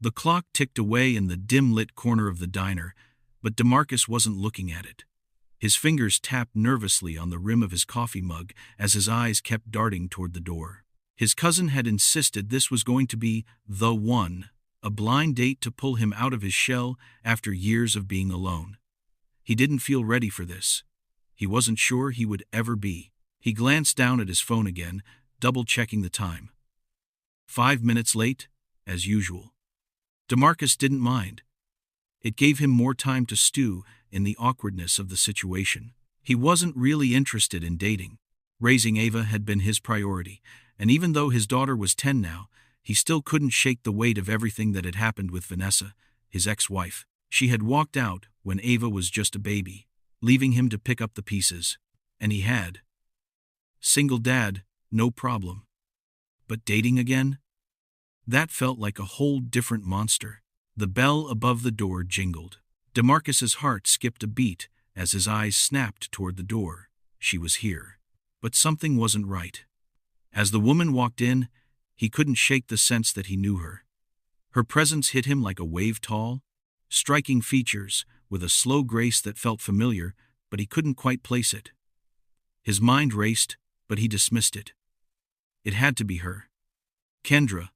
The clock ticked away in the dim-lit corner of the diner, but DeMarcus wasn't looking at it. His fingers tapped nervously on the rim of his coffee mug as his eyes kept darting toward the door. His cousin had insisted this was going to be the one, a blind date to pull him out of his shell after years of being alone. He didn't feel ready for this. He wasn't sure he would ever be. He glanced down at his phone again, double-checking the time. 5 minutes late, as usual. DeMarcus didn't mind. It gave him more time to stew in the awkwardness of the situation. He wasn't really interested in dating. Raising Ava had been his priority, and even though his daughter was 10 now, he still couldn't shake the weight of everything that had happened with Vanessa, his ex-wife. She had walked out when Ava was just a baby, leaving him to pick up the pieces. And he had. Single dad, no problem. But dating again? That felt like a whole different monster. The bell above the door jingled. DeMarcus's heart skipped a beat as his eyes snapped toward the door. She was here. But something wasn't right. As the woman walked in, he couldn't shake the sense that he knew her. Her presence hit him like a wave tall, striking features with a slow grace that felt familiar, but he couldn't quite place it. His mind raced, but he dismissed it. It had to be her. Kendra.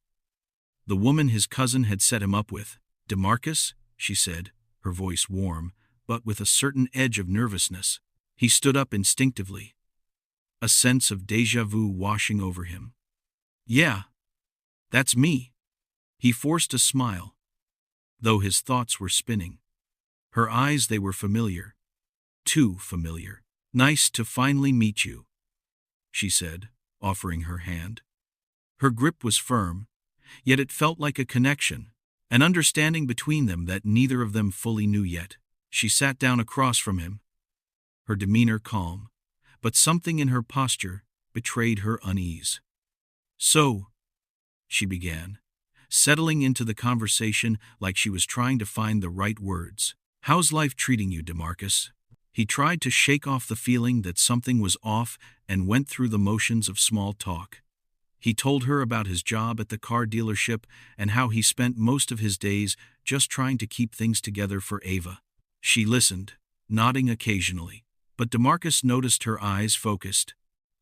The woman his cousin had set him up with. DeMarcus, she said, her voice warm, but with a certain edge of nervousness. He stood up instinctively. A sense of déjà vu washing over him. Yeah, that's me. He forced a smile, though his thoughts were spinning. Her eyes, they were familiar. Too familiar. Nice to finally meet you, she said, offering her hand. Her grip was firm, yet it felt like a connection, an understanding between them that neither of them fully knew yet. She sat down across from him, her demeanor calm, but something in her posture betrayed her unease. So, she began, settling into the conversation like she was trying to find the right words. How's life treating you, DeMarcus? He tried to shake off the feeling that something was off and went through the motions of small talk. He told her about his job at the car dealership and how he spent most of his days just trying to keep things together for Ava. She listened, nodding occasionally, but DeMarcus noticed her eyes focused,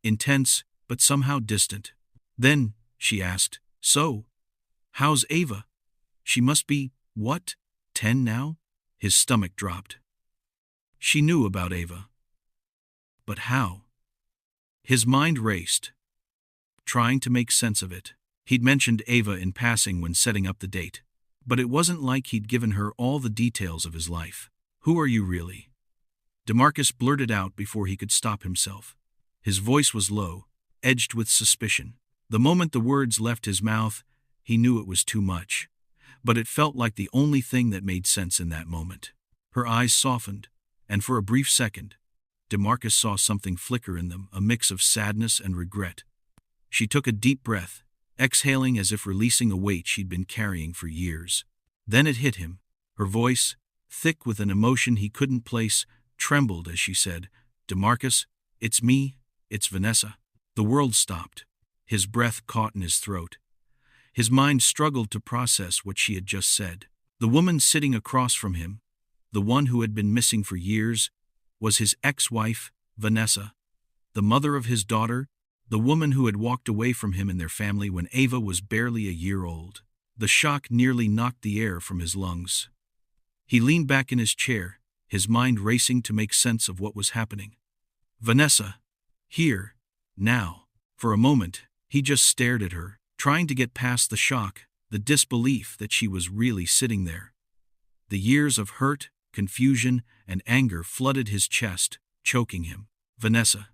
intense, but somehow distant. Then, she asked, so, how's Ava? She must be, what, 10 now? His stomach dropped. She knew about Ava. But how? His mind raced, trying to make sense of it. He'd mentioned Ava in passing when setting up the date, but it wasn't like he'd given her all the details of his life. Who are you really? DeMarcus blurted out before he could stop himself. His voice was low, edged with suspicion. The moment the words left his mouth, he knew it was too much, but it felt like the only thing that made sense in that moment. Her eyes softened, and for a brief second, DeMarcus saw something flicker in them, a mix of sadness and regret. She took a deep breath, exhaling as if releasing a weight she'd been carrying for years. Then it hit him. Her voice, thick with an emotion he couldn't place, trembled as she said, DeMarcus, it's me, it's Vanessa. The world stopped. His breath caught in his throat. His mind struggled to process what she had just said. The woman sitting across from him, the one who had been missing for years, was his ex-wife, Vanessa, the mother of his daughter, the woman who had walked away from him and their family when Ava was barely a year old. The shock nearly knocked the air from his lungs. He leaned back in his chair, his mind racing to make sense of what was happening. Vanessa. Here. Now. For a moment, he just stared at her, trying to get past the shock, the disbelief that she was really sitting there. The years of hurt, confusion, and anger flooded his chest, choking him. Vanessa,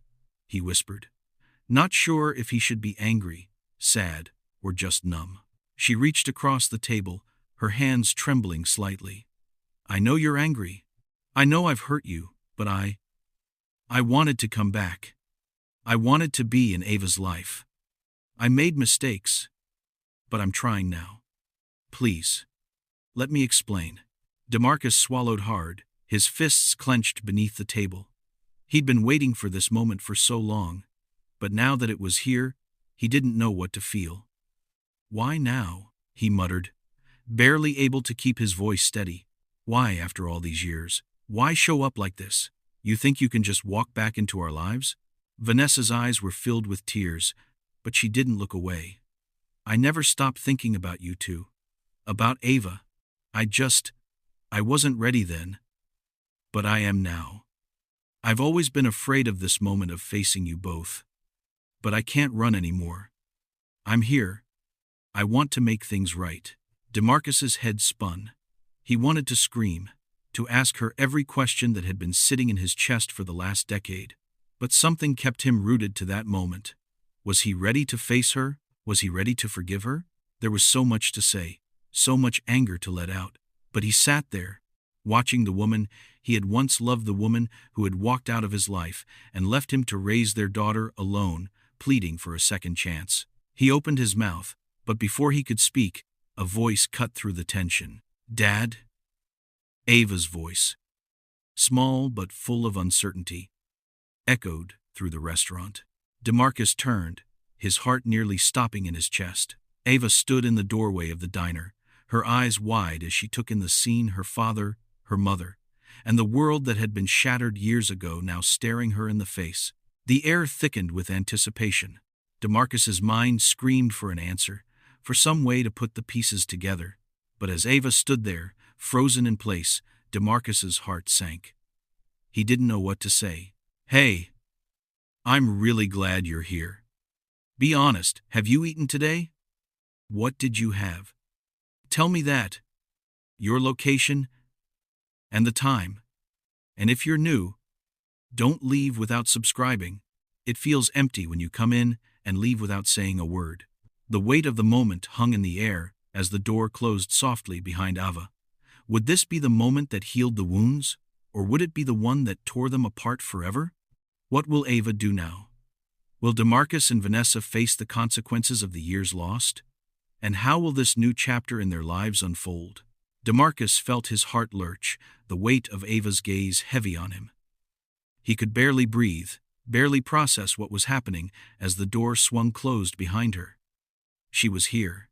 he whispered, not sure if he should be angry, sad, or just numb. She reached across the table, her hands trembling slightly. I know you're angry. I know I've hurt you, but I wanted to come back. I wanted to be in Ava's life. I made mistakes, but I'm trying now. Please, let me explain. DeMarcus swallowed hard, his fists clenched beneath the table. He'd been waiting for this moment for so long, but now that it was here, he didn't know what to feel. Why now? He muttered, barely able to keep his voice steady. Why, after all these years? Why show up like this? You think you can just walk back into our lives? Vanessa's eyes were filled with tears, but she didn't look away. I never stopped thinking about you two. About Ava. I wasn't ready then. But I am now. I've always been afraid of this moment of facing you both. But I can't run anymore. I'm here. I want to make things right. DeMarcus's head spun. He wanted to scream, to ask her every question that had been sitting in his chest for the last decade. But something kept him rooted to that moment. Was he ready to face her? Was he ready to forgive her? There was so much to say, so much anger to let out. But he sat there, watching the woman he had once loved, the woman who had walked out of his life and left him to raise their daughter alone, pleading for a second chance. He opened his mouth, but before he could speak, a voice cut through the tension. Dad? Ava's voice, small but full of uncertainty, echoed through the restaurant. DeMarcus turned, his heart nearly stopping in his chest. Ava stood in the doorway of the diner, her eyes wide as she took in the scene, her father, her mother, and the world that had been shattered years ago now staring her in the face. The air thickened with anticipation. DeMarcus's mind screamed for an answer, for some way to put the pieces together. But as Ava stood there, frozen in place, DeMarcus's heart sank. He didn't know what to say. Hey, I'm really glad you're here. Be honest, have you eaten today? What did you have? Tell me that. Your location and the time. And if you're new, don't leave without subscribing. It feels empty when you come in and leave without saying a word. The weight of the moment hung in the air as the door closed softly behind Ava. Would this be the moment that healed the wounds, or would it be the one that tore them apart forever? What will Ava do now? Will DeMarcus and Vanessa face the consequences of the years lost? And how will this new chapter in their lives unfold? DeMarcus felt his heart lurch, the weight of Ava's gaze heavy on him. He could barely breathe, barely process what was happening as the door swung closed behind her. She was here,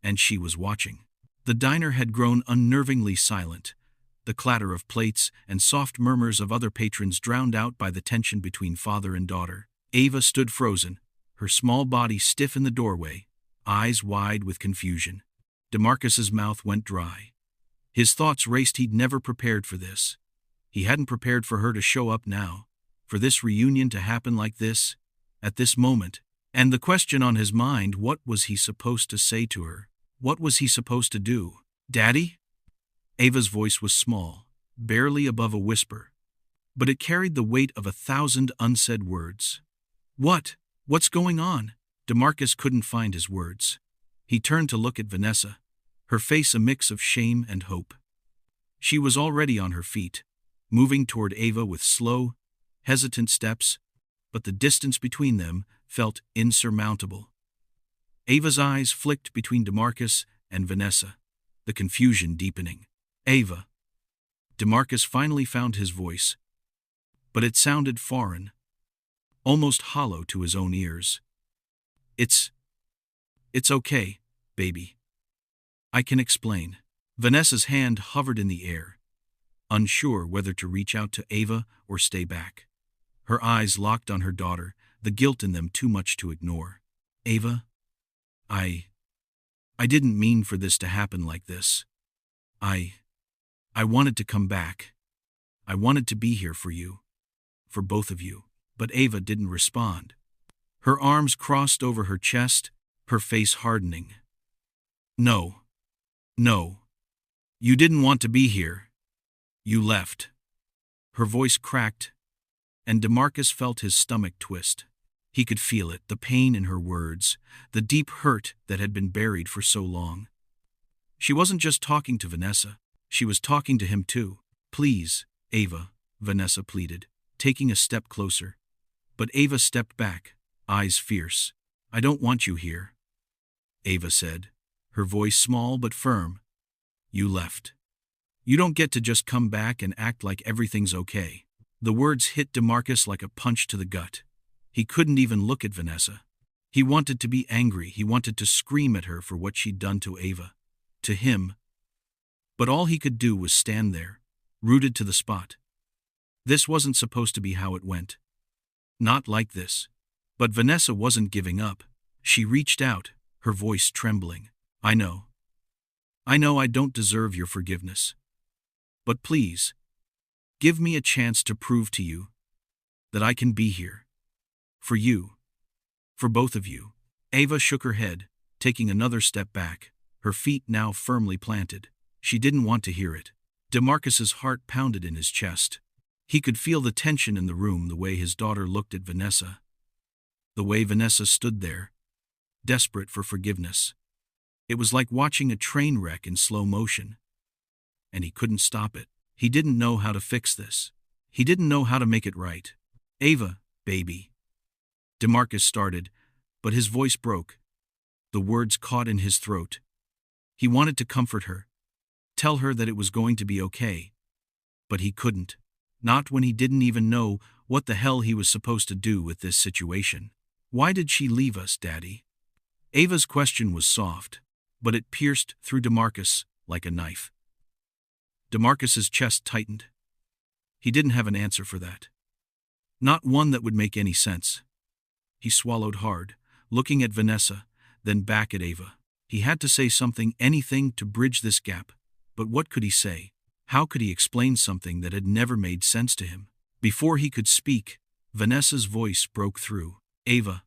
and she was watching. The diner had grown unnervingly silent, the clatter of plates and soft murmurs of other patrons drowned out by the tension between father and daughter. Ava stood frozen, her small body stiff in the doorway, eyes wide with confusion. DeMarcus's mouth went dry. His thoughts raced. He'd never prepared for this. He hadn't prepared for her to show up now, for this reunion to happen like this, at this moment. And the question on his mind, what was he supposed to say to her? What was he supposed to do? Daddy? Ava's voice was small, barely above a whisper, but it carried the weight of 1,000 unsaid words. What? What's going on? DeMarcus couldn't find his words. He turned to look at Vanessa, her face a mix of shame and hope. She was already on her feet, moving toward Ava with slow, hesitant steps, but the distance between them felt insurmountable. Ava's eyes flicked between DeMarcus and Vanessa, the confusion deepening. Ava. DeMarcus finally found his voice, but it sounded foreign, almost hollow to his own ears. It's okay, baby. I can explain. Vanessa's hand hovered in the air, unsure whether to reach out to Ava or stay back. Her eyes locked on her daughter, the guilt in them too much to ignore. Ava, I didn't mean for this to happen like this. I wanted to come back. I wanted to be here for you, for both of you. But Ava didn't respond. Her arms crossed over her chest, her face hardening. No. You didn't want to be here. You left. Her voice cracked, and DeMarcus felt his stomach twist. He could feel it, the pain in her words, the deep hurt that had been buried for so long. She wasn't just talking to Vanessa, she was talking to him too. Please, Ava, Vanessa pleaded, taking a step closer. But Ava stepped back, eyes fierce. I don't want you here, Ava said, her voice small but firm. You left. You don't get to just come back and act like everything's okay. The words hit DeMarcus like a punch to the gut. He couldn't even look at Vanessa. He wanted to be angry. He wanted to scream at her for what she'd done to Ava, to him, but all he could do was stand there, rooted to the spot. This wasn't supposed to be how it went. Not like this. But Vanessa wasn't giving up. She reached out, her voice trembling. I know I don't deserve your forgiveness. But please, give me a chance to prove to you that I can be here. For you. For both of you. Ava shook her head, taking another step back, her feet now firmly planted. She didn't want to hear it. DeMarcus's heart pounded in his chest. He could feel the tension in the room, the way his daughter looked at Vanessa. The way Vanessa stood there, desperate for forgiveness. It was like watching a train wreck in slow motion. And he couldn't stop it. He didn't know how to fix this. He didn't know how to make it right. Ava, baby. DeMarcus started, but his voice broke. The words caught in his throat. He wanted to comfort her, tell her that it was going to be okay. But he couldn't. Not when he didn't even know what the hell he was supposed to do with this situation. Why did she leave us, Daddy? Ava's question was soft, but it pierced through DeMarcus like a knife. DeMarcus's chest tightened. He didn't have an answer for that. Not one that would make any sense. He swallowed hard, looking at Vanessa, then back at Ava. He had to say something, anything to bridge this gap. But what could he say? How could he explain something that had never made sense to him? Before he could speak, Vanessa's voice broke through. Ava,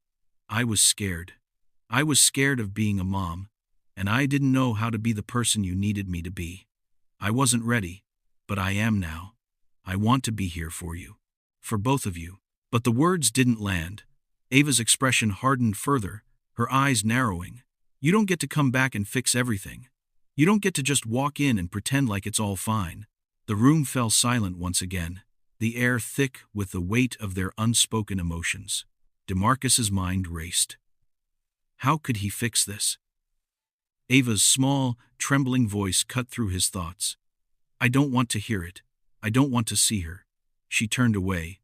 I was scared. I was scared of being a mom, and I didn't know how to be the person you needed me to be. I wasn't ready, but I am now. I want to be here for you. For both of you. But the words didn't land. Ava's expression hardened further, her eyes narrowing. You don't get to come back and fix everything. You don't get to just walk in and pretend like it's all fine. The room fell silent once again, the air thick with the weight of their unspoken emotions. DeMarcus's mind raced. How could he fix this? Ava's small, trembling voice cut through his thoughts. I don't want to hear it. I don't want to see her. She turned away.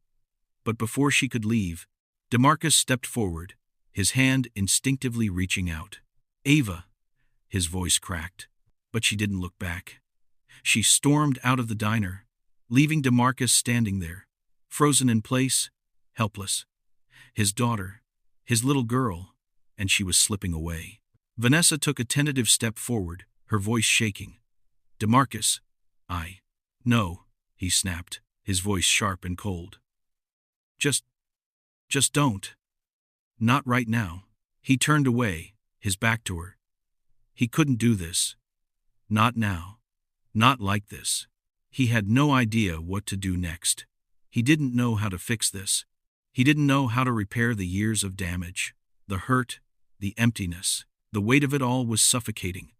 But before she could leave, DeMarcus stepped forward, his hand instinctively reaching out. Ava, his voice cracked. But she didn't look back. She stormed out of the diner, leaving DeMarcus standing there, frozen in place, helpless. His daughter, his little girl, and she was slipping away. Vanessa took a tentative step forward, her voice shaking. DeMarcus, no, he snapped, his voice sharp and cold. Just don't. Not right now. He turned away, his back to her. He couldn't do this. Not now. Not like this. He had no idea what to do next. He didn't know how to fix this. He didn't know how to repair the years of damage, the hurt, the emptiness. The weight of it all was suffocating.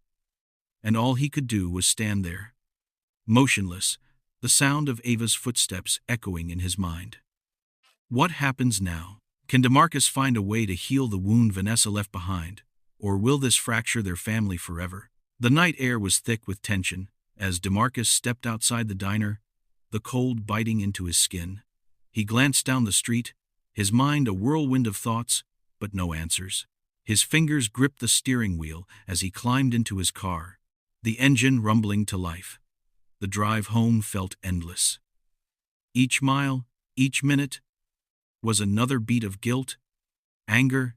And all he could do was stand there, motionless, the sound of Ava's footsteps echoing in his mind. What happens now? Can DeMarcus find a way to heal the wound Vanessa left behind, or will this fracture their family forever? The night air was thick with tension as DeMarcus stepped outside the diner, the cold biting into his skin. He glanced down the street, his mind a whirlwind of thoughts, but no answers. His fingers gripped the steering wheel as he climbed into his car, the engine rumbling to life. The drive home felt endless. Each mile, each minute, was another beat of guilt, anger,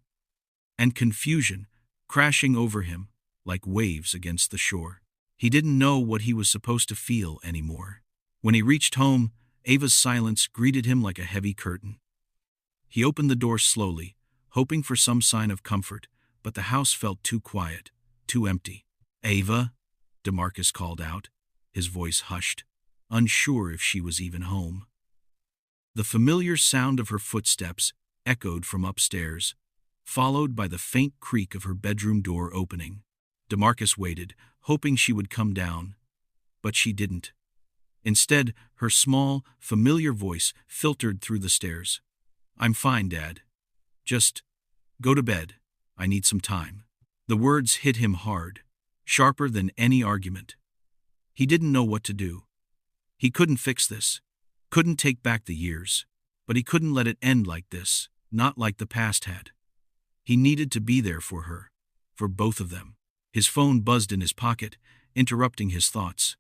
and confusion crashing over him like waves against the shore. He didn't know what he was supposed to feel anymore. When he reached home, Ava's silence greeted him like a heavy curtain. He opened the door slowly, hoping for some sign of comfort, but the house felt too quiet, too empty. Ava, DeMarcus called out, his voice hushed, unsure if she was even home. The familiar sound of her footsteps echoed from upstairs, followed by the faint creak of her bedroom door opening. DeMarcus waited, hoping she would come down, but she didn't. Instead, her small, familiar voice filtered through the stairs. I'm fine, Dad. Just go to bed. I need some time. The words hit him hard, sharper than any argument. He didn't know what to do. He couldn't fix this, couldn't take back the years, but he couldn't let it end like this, not like the past had. He needed to be there for her, for both of them. His phone buzzed in his pocket, interrupting his thoughts.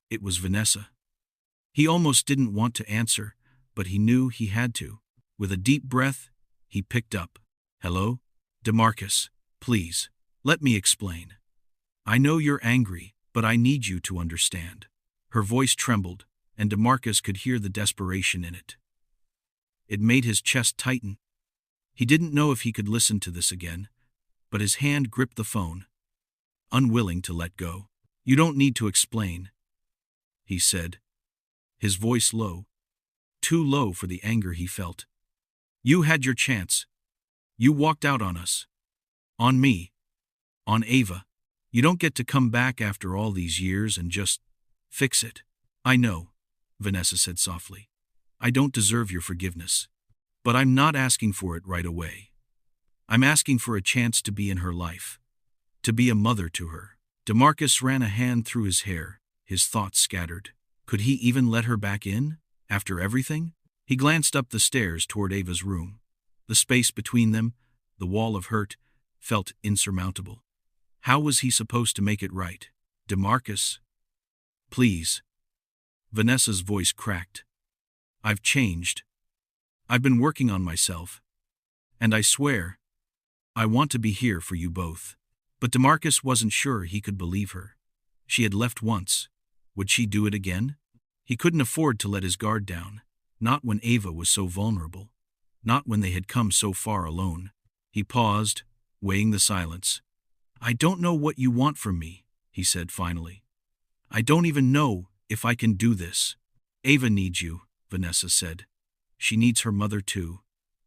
It was Vanessa. He almost didn't want to answer, but he knew he had to. With a deep breath, he picked up. "Hello? DeMarcus, please, let me explain. I know you're angry, but I need you to understand." Her voice trembled, and DeMarcus could hear the desperation in it. It made his chest tighten. He didn't know if he could listen to this again, but his hand gripped the phone, unwilling to let go. "You don't need to explain," he said, his voice low, too low for the anger he felt. "You had your chance. You walked out on us. On me. On Ava. You don't get to come back after all these years and just fix it." "I know," Vanessa said softly. "I don't deserve your forgiveness. But I'm not asking for it right away. I'm asking for a chance to be in her life. To be a mother to her." DeMarcus ran a hand through his hair, his thoughts scattered. Could he even let her back in, after everything? He glanced up the stairs toward Ava's room. The space between them, the wall of hurt, felt insurmountable. How was he supposed to make it right? "DeMarcus, please." Vanessa's voice cracked. "I've changed. I've been working on myself. And I swear, I want to be here for you both." But DeMarcus wasn't sure he could believe her. She had left once. Would she do it again? He couldn't afford to let his guard down. Not when Ava was so vulnerable. Not when they had come so far alone. He paused, weighing the silence. "I don't know what you want from me," he said finally. "I don't even know if I can do this." "Ava needs you," Vanessa said. "She needs her mother too.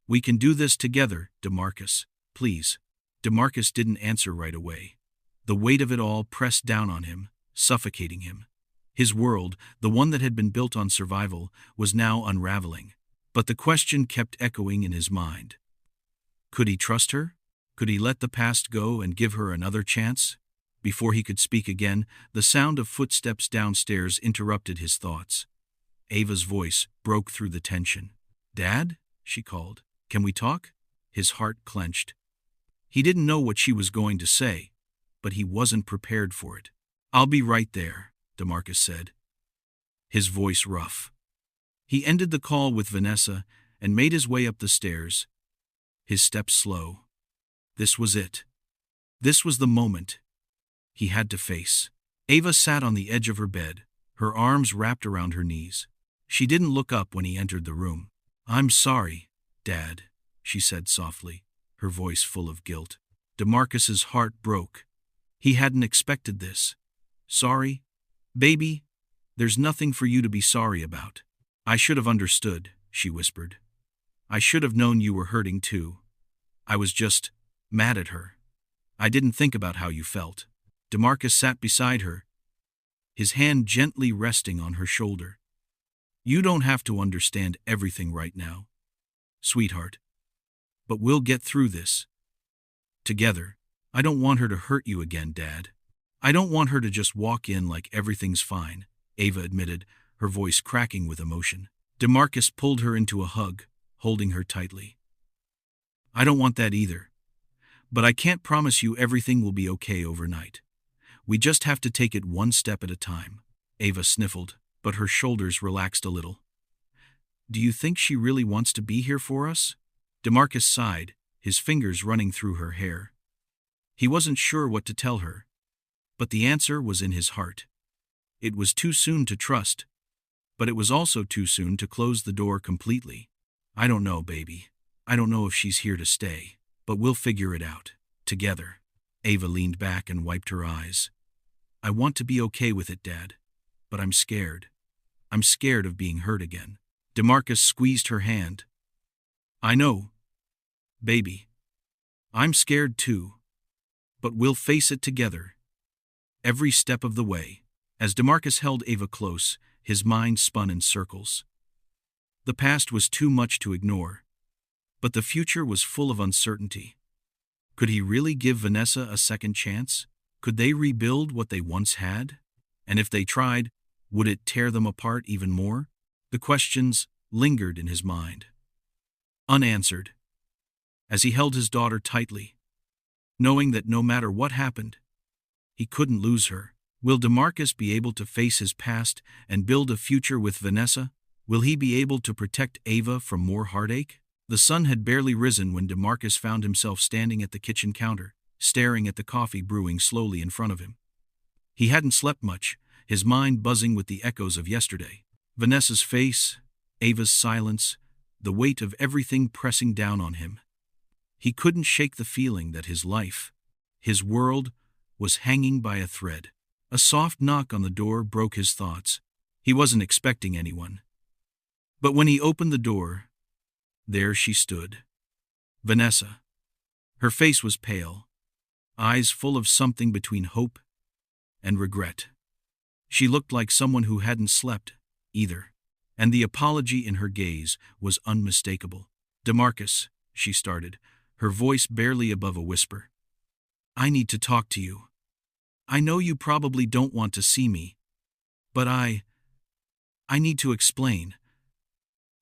We can do this together, DeMarcus. Please." DeMarcus didn't answer right away. The weight of it all pressed down on him, suffocating him. His world, the one that had been built on survival, was now unraveling. But the question kept echoing in his mind. Could he trust her? Could he let the past go and give her another chance? Before he could speak again, the sound of footsteps downstairs interrupted his thoughts. Ava's voice broke through the tension. "Dad?" she called. "Can we talk?" His heart clenched. He didn't know what she was going to say, but he wasn't prepared for it. "I'll be right there," DeMarcus said, his voice rough. He ended the call with Vanessa and made his way up the stairs, his steps slow. This was it. This was the moment he had to face. Ava sat on the edge of her bed, her arms wrapped around her knees. She didn't look up when he entered the room. "I'm sorry, Dad," she said softly, her voice full of guilt. DeMarcus's heart broke. He hadn't expected this. "Sorry? Baby, there's nothing for you to be sorry about." "I should have understood," she whispered. "I should have known you were hurting too. I was just mad at her. I didn't think about how you felt." DeMarcus sat beside her, his hand gently resting on her shoulder. "You don't have to understand everything right now, sweetheart. But we'll get through this. Together. I don't want her to hurt you again, Dad. I don't want her to just walk in like everything's fine," Ava admitted, her voice cracking with emotion. DeMarcus pulled her into a hug, holding her tightly. "I don't want that either. But I can't promise you everything will be okay overnight. We just have to take it one step at a time." Ava sniffled, but her shoulders relaxed a little. "Do you think she really wants to be here for us?" DeMarcus sighed, his fingers running through her hair. He wasn't sure what to tell her, but the answer was in his heart. It was too soon to trust, but it was also too soon to close the door completely. "I don't know, baby. I don't know if she's here to stay, but we'll figure it out. Together." Ava leaned back and wiped her eyes. "I want to be okay with it, Dad, but I'm scared. I'm scared of being hurt again." DeMarcus squeezed her hand. "I know, baby. I'm scared too. But we'll face it together. Every step of the way." As DeMarcus held Ava close, his mind spun in circles. The past was too much to ignore, but the future was full of uncertainty. Could he really give Vanessa a second chance? Could they rebuild what they once had? And if they tried, would it tear them apart even more? The questions lingered in his mind, unanswered, as he held his daughter tightly. knowing that no matter what happened, he couldn't lose her. Will DeMarcus be able to face his past and build a future with Vanessa? Will he be able to protect Ava from more heartache? The sun had barely risen when DeMarcus found himself standing at the kitchen counter, staring at the coffee brewing slowly in front of him. He hadn't slept much, his mind buzzing with the echoes of yesterday. Vanessa's face, Ava's silence, the weight of everything pressing down on him. He couldn't shake the feeling that his life, his world, was hanging by a thread. A soft knock on the door broke his thoughts. He wasn't expecting anyone. But when he opened the door, there she stood. Vanessa. Her face was pale, eyes full of something between hope and regret. She looked like someone who hadn't slept, either, and the apology in her gaze was unmistakable. DeMarcus, she started, her voice barely above a whisper. I need to talk to you. I know you probably don't want to see me, but I need to explain.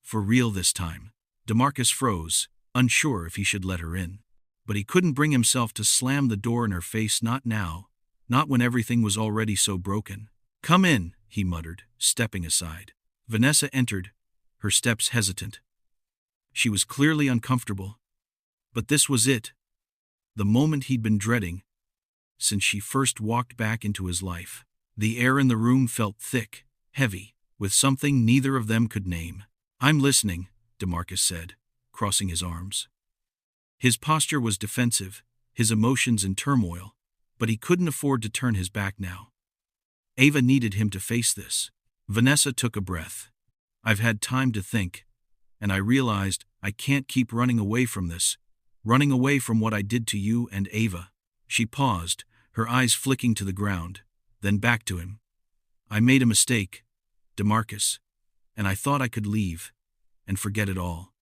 For real this time. DeMarcus froze, unsure if he should let her in. But he couldn't bring himself to slam the door in her face, not now, not when everything was already so broken. Come in, he muttered, stepping aside. Vanessa entered, her steps hesitant. She was clearly uncomfortable. But this was it. The moment he'd been dreading, since she first walked back into his life. The air in the room felt thick, heavy, with something neither of them could name. I'm listening, DeMarcus said, crossing his arms. His posture was defensive, his emotions in turmoil, but he couldn't afford to turn his back now. Ava needed him to face this. Vanessa took a breath. I've had time to think, and I realized I can't keep running away from this, running away from what I did to you and Ava. She paused, her eyes flicking to the ground, then back to him. I made a mistake, DeMarcus, and I thought I could leave and forget it all.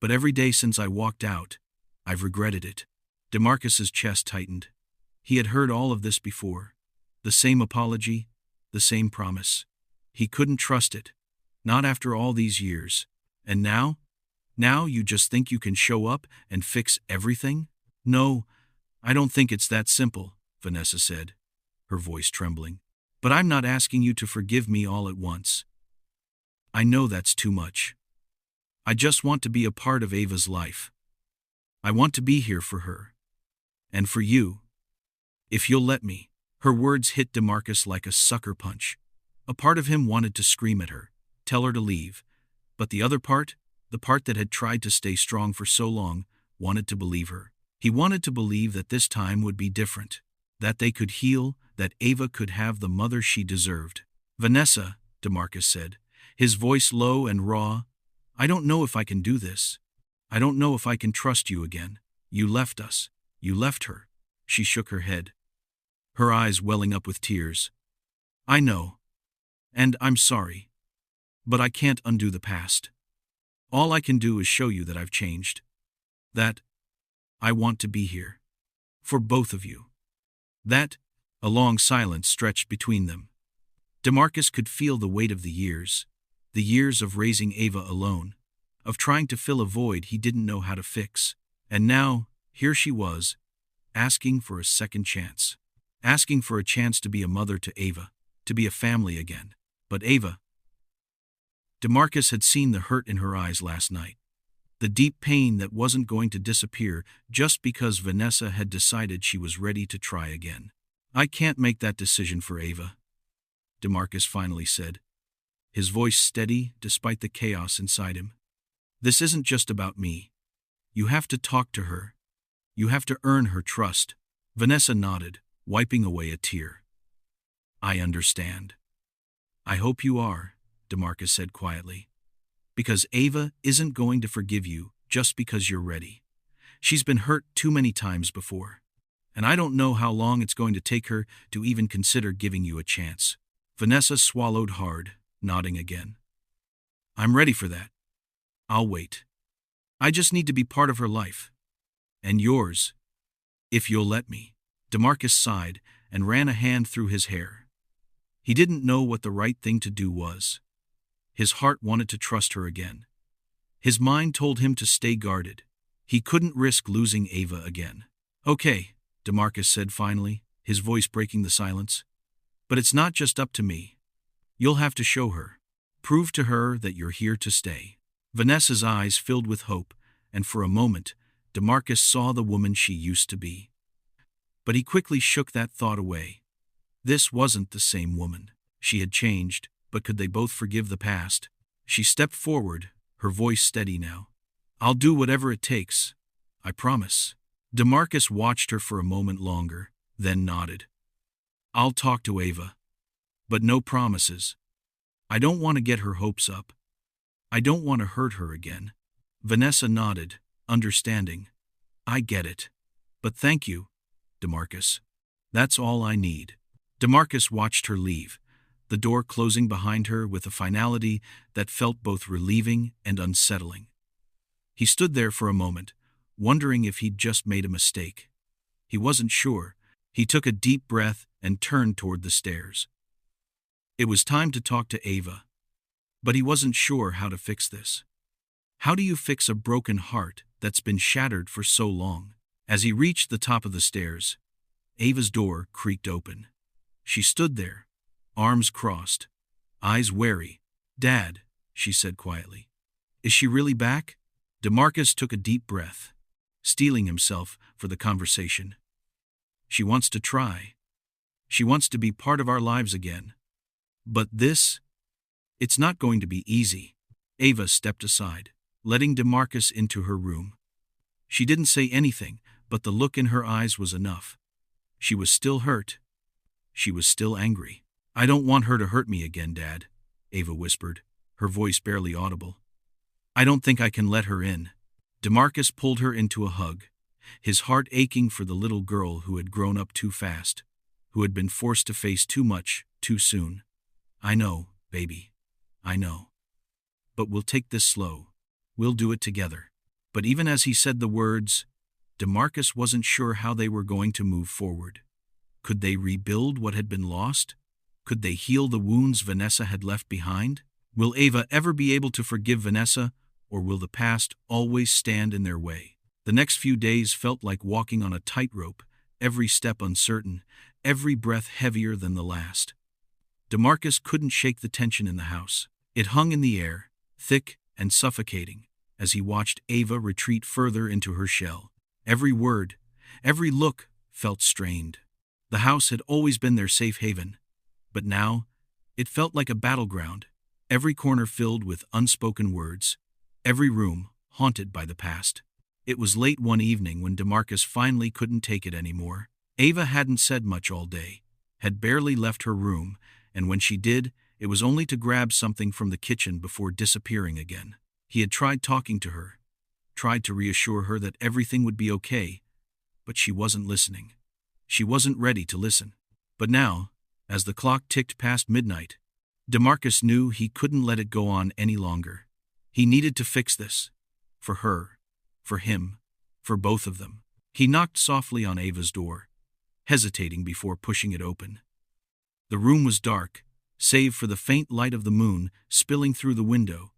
But every day since I walked out, I've regretted it. DeMarcus's chest tightened. He had heard all of this before. The same apology, the same promise. He couldn't trust it, not after all these years. And now? Now you just think you can show up and fix everything? No, I don't think it's that simple, Vanessa said, her voice trembling. But I'm not asking you to forgive me all at once. I know that's too much. I just want to be a part of Ava's life. I want to be here for her. And for you. If you'll let me. Her words hit DeMarcus like a sucker punch. A part of him wanted to scream at her, tell her to leave. But the other part, the part that had tried to stay strong for so long, wanted to believe her. He wanted to believe that this time would be different, that they could heal, that Ava could have the mother she deserved. Vanessa, DeMarcus said, his voice low and raw, I don't know if I can do this. I don't know if I can trust you again. You left us. You left her. She shook her head, her eyes welling up with tears. I know. And I'm sorry. But I can't undo the past. All I can do is show you that I've changed. That I want to be here. For both of you. That, a long silence stretched between them. DeMarcus could feel the weight of the years of raising Ava alone, of trying to fill a void he didn't know how to fix. And now, here she was, asking for a second chance. Asking for a chance to be a mother to Ava, to be a family again. But Ava. DeMarcus had seen the hurt in her eyes last night. The deep pain that wasn't going to disappear just because Vanessa had decided she was ready to try again. I can't make that decision for Ava, DeMarcus finally said, his voice steady despite the chaos inside him. This isn't just about me. You have to talk to her. You have to earn her trust. Vanessa nodded, wiping away a tear. I understand. I hope you are, DeMarcus said quietly. Because Ava isn't going to forgive you just because you're ready. She's been hurt too many times before. And I don't know how long it's going to take her to even consider giving you a chance. Vanessa swallowed hard, nodding again. I'm ready for that. I'll wait. I just need to be part of her life. And yours. If you'll let me. DeMarcus sighed and ran a hand through his hair. He didn't know what the right thing to do was. His heart wanted to trust her again. His mind told him to stay guarded. He couldn't risk losing Ava again. Okay, DeMarcus said finally, his voice breaking the silence. But it's not just up to me. You'll have to show her. Prove to her that you're here to stay. Vanessa's eyes filled with hope, and for a moment, DeMarcus saw the woman she used to be. But he quickly shook that thought away. This wasn't the same woman. She had changed, but could they both forgive the past? She stepped forward, her voice steady now. I'll do whatever it takes. I promise. DeMarcus watched her for a moment longer, then nodded. I'll talk to Ava. But no promises. I don't want to get her hopes up. I don't want to hurt her again. Vanessa nodded, understanding. I get it. But thank you, DeMarcus. That's all I need. DeMarcus watched her leave, the door closing behind her with a finality that felt both relieving and unsettling. He stood there for a moment, wondering if he'd just made a mistake. He wasn't sure. He took a deep breath and turned toward the stairs. It was time to talk to Ava. But he wasn't sure how to fix this. How do you fix a broken heart that's been shattered for so long? As he reached the top of the stairs, Ava's door creaked open. She stood there, arms crossed, eyes wary. Dad, she said quietly. Is she really back? DeMarcus took a deep breath, steeling himself for the conversation. She wants to try. She wants to be part of our lives again. But this? It's not going to be easy. Ava stepped aside, letting DeMarcus into her room. She didn't say anything, but the look in her eyes was enough. She was still hurt. She was still angry. I don't want her to hurt me again, Dad, Ava whispered, her voice barely audible. I don't think I can let her in. DeMarcus pulled her into a hug, his heart aching for the little girl who had grown up too fast, who had been forced to face too much, too soon. I know, baby. I know. But we'll take this slow. We'll do it together. But even as he said the words, DeMarcus wasn't sure how they were going to move forward. Could they rebuild what had been lost? Could they heal the wounds Vanessa had left behind? Will Ava ever be able to forgive Vanessa, or will the past always stand in their way? The next few days felt like walking on a tightrope, every step uncertain, every breath heavier than the last. DeMarcus couldn't shake the tension in the house. It hung in the air, thick and suffocating, as he watched Ava retreat further into her shell. Every word, every look felt strained. The house had always been their safe haven, but now it felt like a battleground, every corner filled with unspoken words, every room haunted by the past. It was late one evening when DeMarcus finally couldn't take it anymore. Ava hadn't said much all day, had barely left her room, and when she did, it was only to grab something from the kitchen before disappearing again. He had tried talking to her, tried to reassure her that everything would be okay, but she wasn't listening. She wasn't ready to listen. But now, as the clock ticked past midnight, DeMarcus knew he couldn't let it go on any longer. He needed to fix this. For her, for him, for both of them. He knocked softly on Ava's door, hesitating before pushing it open. The room was dark, save for the faint light of the moon spilling through the window,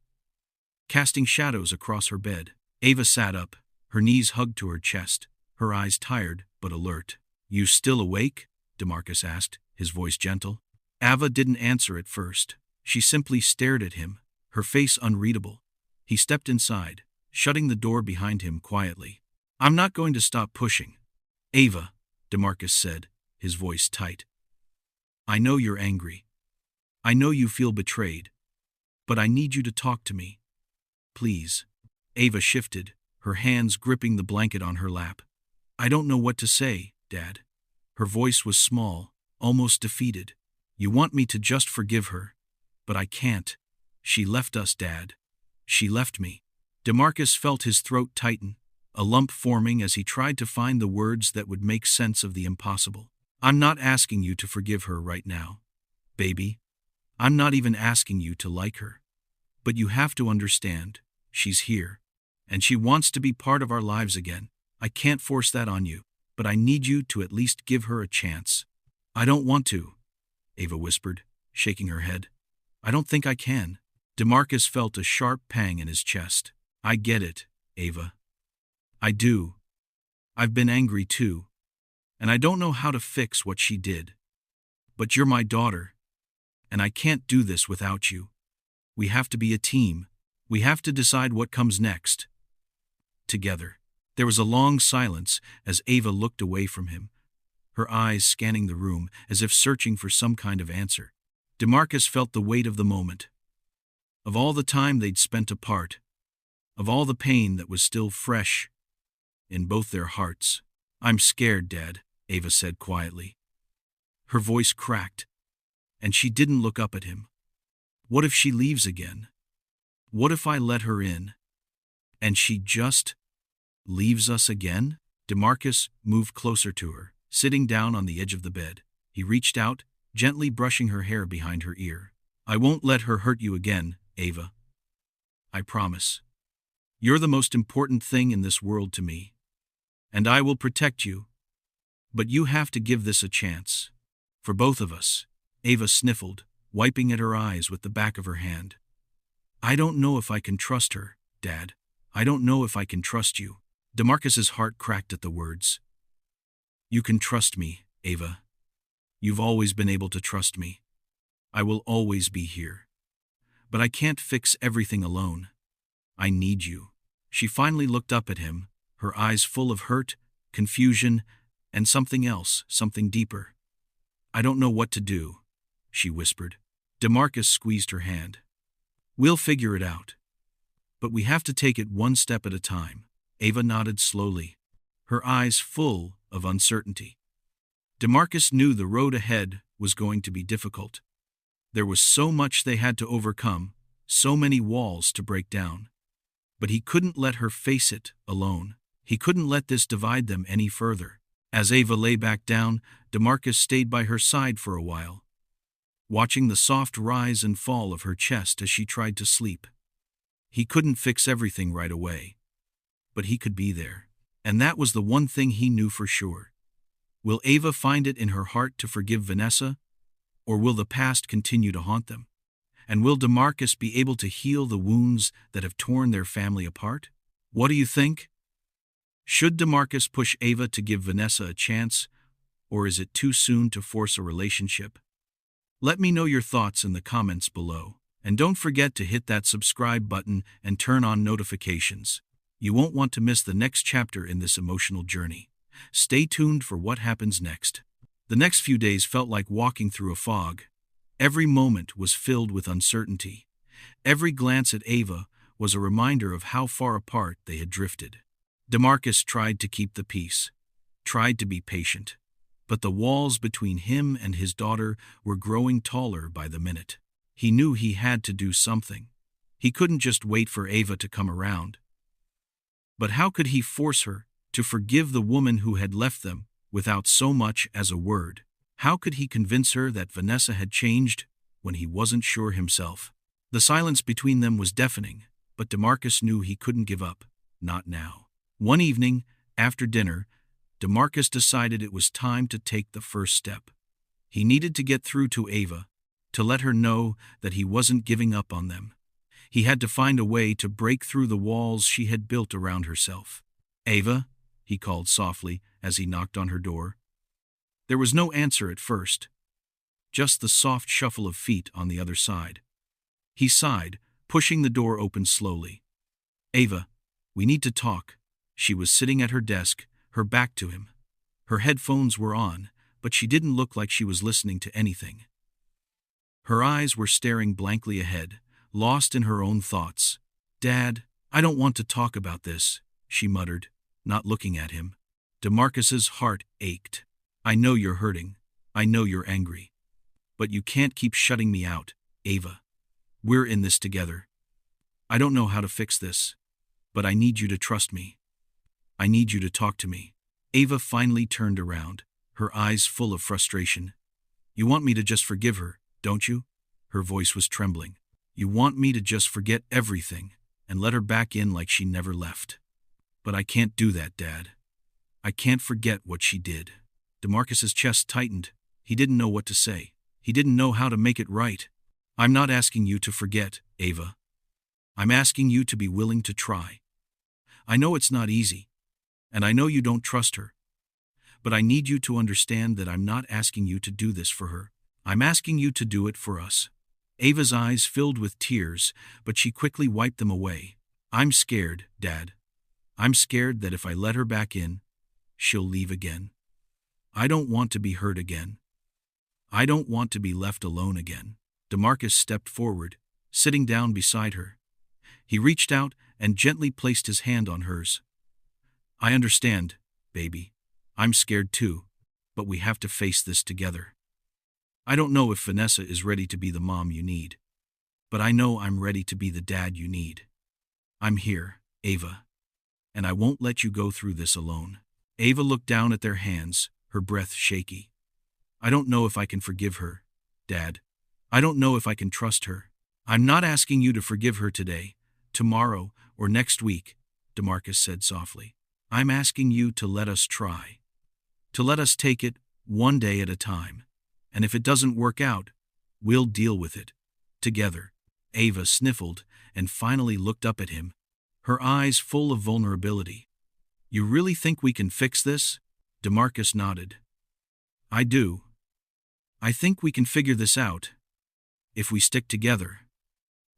casting shadows across her bed. Ava sat up, her knees hugged to her chest, her eyes tired but alert. You still awake? DeMarcus asked, his voice gentle. Ava didn't answer at first. She simply stared at him, her face unreadable. He stepped inside, shutting the door behind him quietly. I'm not going to stop pushing. Ava, DeMarcus said, his voice tight. I know you're angry. I know you feel betrayed. But I need you to talk to me. Please. Ava shifted, her hands gripping the blanket on her lap. I don't know what to say, Dad. Her voice was small, almost defeated. You want me to just forgive her, but I can't. She left us, Dad. She left me. DeMarcus felt his throat tighten, a lump forming as he tried to find the words that would make sense of the impossible. I'm not asking you to forgive her right now, baby. I'm not even asking you to like her. But you have to understand, she's here, and she wants to be part of our lives again. I can't force that on you, but I need you to at least give her a chance. I don't want to, Ava whispered, shaking her head. I don't think I can. DeMarcus felt a sharp pang in his chest. I get it, Ava. I do. I've been angry too. and I don't know how to fix what she did. But you're my daughter, and I can't do this without you. We have to be a team. We have to decide what comes next. Together. There was a long silence as Ava looked away from him, her eyes scanning the room as if searching for some kind of answer. DeMarcus felt the weight of the moment. Of all the time they'd spent apart, of all the pain that was still fresh in both their hearts. "I'm scared, Dad," Ava said quietly. Her voice cracked, and she didn't look up at him. "What if she leaves again? What if I let her in, and she just leaves us again?" DeMarcus moved closer to her, sitting down on the edge of the bed. He reached out, gently brushing her hair behind her ear. "I won't let her hurt you again, Ava. I promise. You're the most important thing in this world to me, and I will protect you. But you have to give this a chance. For both of us." Ava sniffled, wiping at her eyes with the back of her hand. "I don't know if I can trust her, Dad. I don't know if I can trust you." DeMarcus's heart cracked at the words. "You can trust me, Ava. You've always been able to trust me. I will always be here. But I can't fix everything alone. I need you." She finally looked up at him, her eyes full of hurt, confusion, and something else, something deeper. "I don't know what to do," she whispered. DeMarcus squeezed her hand. "We'll figure it out. But we have to take it one step at a time." Ava nodded slowly, her eyes full of uncertainty. DeMarcus knew the road ahead was going to be difficult. There was so much they had to overcome, so many walls to break down. But he couldn't let her face it alone. He couldn't let this divide them any further. As Ava lay back down, DeMarcus stayed by her side for a while, watching the soft rise and fall of her chest as she tried to sleep. He couldn't fix everything right away, but he could be there. And that was the one thing he knew for sure. Will Ava find it in her heart to forgive Vanessa, or will the past continue to haunt them? And will DeMarcus be able to heal the wounds that have torn their family apart? What do you think? Should DeMarcus push Ava to give Vanessa a chance, or is it too soon to force a relationship? Let me know your thoughts in the comments below. And don't forget to hit that subscribe button and turn on notifications. You won't want to miss the next chapter in this emotional journey. Stay tuned for what happens next. The next few days felt like walking through a fog. Every moment was filled with uncertainty. Every glance at Ava was a reminder of how far apart they had drifted. DeMarcus tried to keep the peace, tried to be patient, but the walls between him and his daughter were growing taller by the minute. He knew he had to do something. He couldn't just wait for Ava to come around. But how could he force her to forgive the woman who had left them without so much as a word? How could he convince her that Vanessa had changed when he wasn't sure himself? The silence between them was deafening, but DeMarcus knew he couldn't give up, not now. One evening, after dinner, DeMarcus decided it was time to take the first step. He needed to get through to Ava, to let her know that he wasn't giving up on them. He had to find a way to break through the walls she had built around herself. "Ava," he called softly as he knocked on her door. There was no answer at first, just the soft shuffle of feet on the other side. He sighed, pushing the door open slowly. "Ava, we need to talk." She was sitting at her desk, her back to him. Her headphones were on, but she didn't look like she was listening to anything. Her eyes were staring blankly ahead, lost in her own thoughts. "Dad, I don't want to talk about this," she muttered, not looking at him. DeMarcus's heart ached. "I know you're hurting. I know you're angry. But you can't keep shutting me out, Ava. We're in this together. I don't know how to fix this, but I need you to trust me. I need you to talk to me." Ava finally turned around, her eyes full of frustration. "You want me to just forgive her, don't you?" Her voice was trembling. "You want me to just forget everything and let her back in like she never left. But I can't do that, Dad. I can't forget what she did." DeMarcus's chest tightened. He didn't know what to say. He didn't know how to make it right. "I'm not asking you to forget, Ava. I'm asking you to be willing to try. I know it's not easy, and I know you don't trust her. But I need you to understand that I'm not asking you to do this for her. I'm asking you to do it for us. Ava's eyes filled with tears, but she quickly wiped them away. I'm scared, Dad. I'm scared that if I let her back in, she'll leave again. I don't want to be hurt again. I don't want to be left alone again. DeMarcus stepped forward, sitting down beside her. He reached out and gently placed his hand on hers. I understand, baby. I'm scared too, but we have to face this together. I don't know if Vanessa is ready to be the mom you need, but I know I'm ready to be the dad you need. I'm here, Ava, and I won't let you go through this alone. Ava looked down at their hands, her breath shaky. I don't know if I can forgive her, Dad. I don't know if I can trust her. I'm not asking you to forgive her today, tomorrow, or next week, DeMarcus said softly. I'm asking you to let us try. To let us take it one day at a time. And if it doesn't work out, we'll deal with it. Together. Ava sniffled and finally looked up at him, her eyes full of vulnerability. You really think we can fix this? DeMarcus nodded. I do. I think we can figure this out. If we stick together.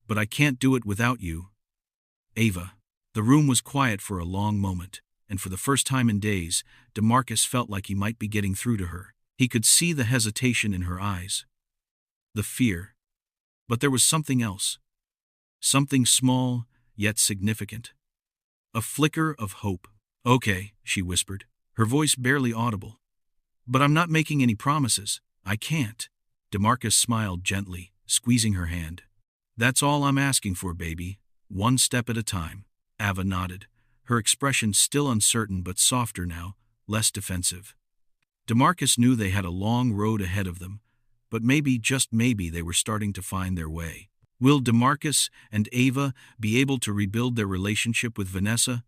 But I can't do it without you. Ava. The room was quiet for a long moment, and for the first time in days, DeMarcus felt like he might be getting through to her. He could see the hesitation in her eyes. The fear. But there was something else. Something small, yet significant. A flicker of hope. Okay, she whispered, her voice barely audible. But I'm not making any promises. I can't. DeMarcus smiled gently, squeezing her hand. That's all I'm asking for, baby. One step at a time. Ava nodded, her expression still uncertain but softer now, less defensive. DeMarcus knew they had a long road ahead of them, but maybe, just maybe, they were starting to find their way. Will DeMarcus and Ava be able to rebuild their relationship with Vanessa,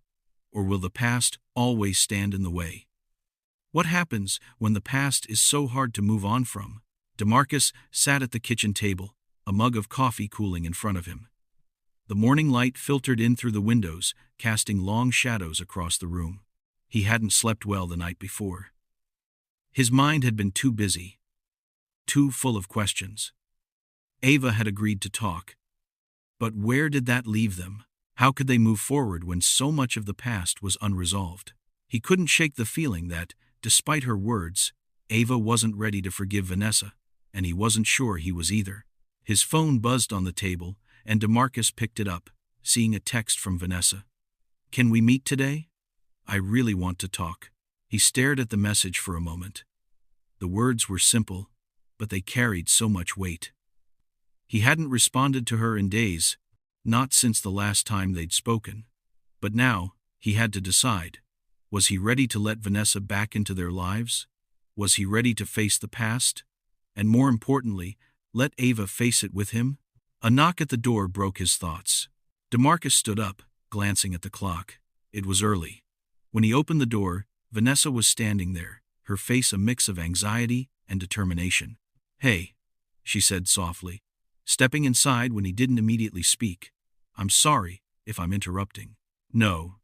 or will the past always stand in the way? What happens when the past is so hard to move on from? DeMarcus sat at the kitchen table, a mug of coffee cooling in front of him. The morning light filtered in through the windows, casting long shadows across the room. He hadn't slept well the night before. His mind had been too busy, too full of questions. Ava had agreed to talk. But where did that leave them? How could they move forward when so much of the past was unresolved? He couldn't shake the feeling that, despite her words, Ava wasn't ready to forgive Vanessa, and he wasn't sure he was either. His phone buzzed on the table, and DeMarcus picked it up, seeing a text from Vanessa. Can we meet today? I really want to talk. He stared at the message for a moment. The words were simple, but they carried so much weight. He hadn't responded to her in days, not since the last time they'd spoken. But now, he had to decide. Was he ready to let Vanessa back into their lives? Was he ready to face the past? And more importantly, let Ava face it with him? A knock at the door broke his thoughts. DeMarcus stood up, glancing at the clock. It was early. When he opened the door, Vanessa was standing there, her face a mix of anxiety and determination. Hey, she said softly, stepping inside when he didn't immediately speak. I'm sorry if I'm interrupting. No,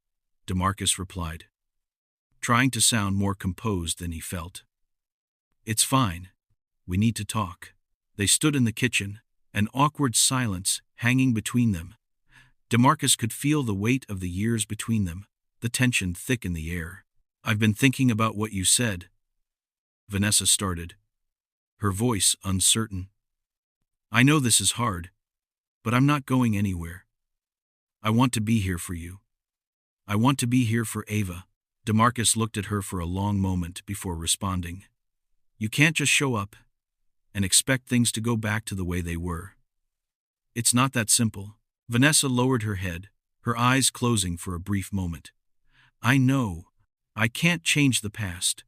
DeMarcus replied, trying to sound more composed than he felt. It's fine. We need to talk. They stood in the kitchen, an awkward silence hanging between them. DeMarcus could feel the weight of the years between them, the tension thick in the air. I've been thinking about what you said, Vanessa started, her voice uncertain. I know this is hard, but I'm not going anywhere. I want to be here for you. I want to be here for Ava. DeMarcus looked at her for a long moment before responding. You can't just show up and expect things to go back to the way they were. It's not that simple. Vanessa lowered her head, her eyes closing for a brief moment. I know. I can't change the past,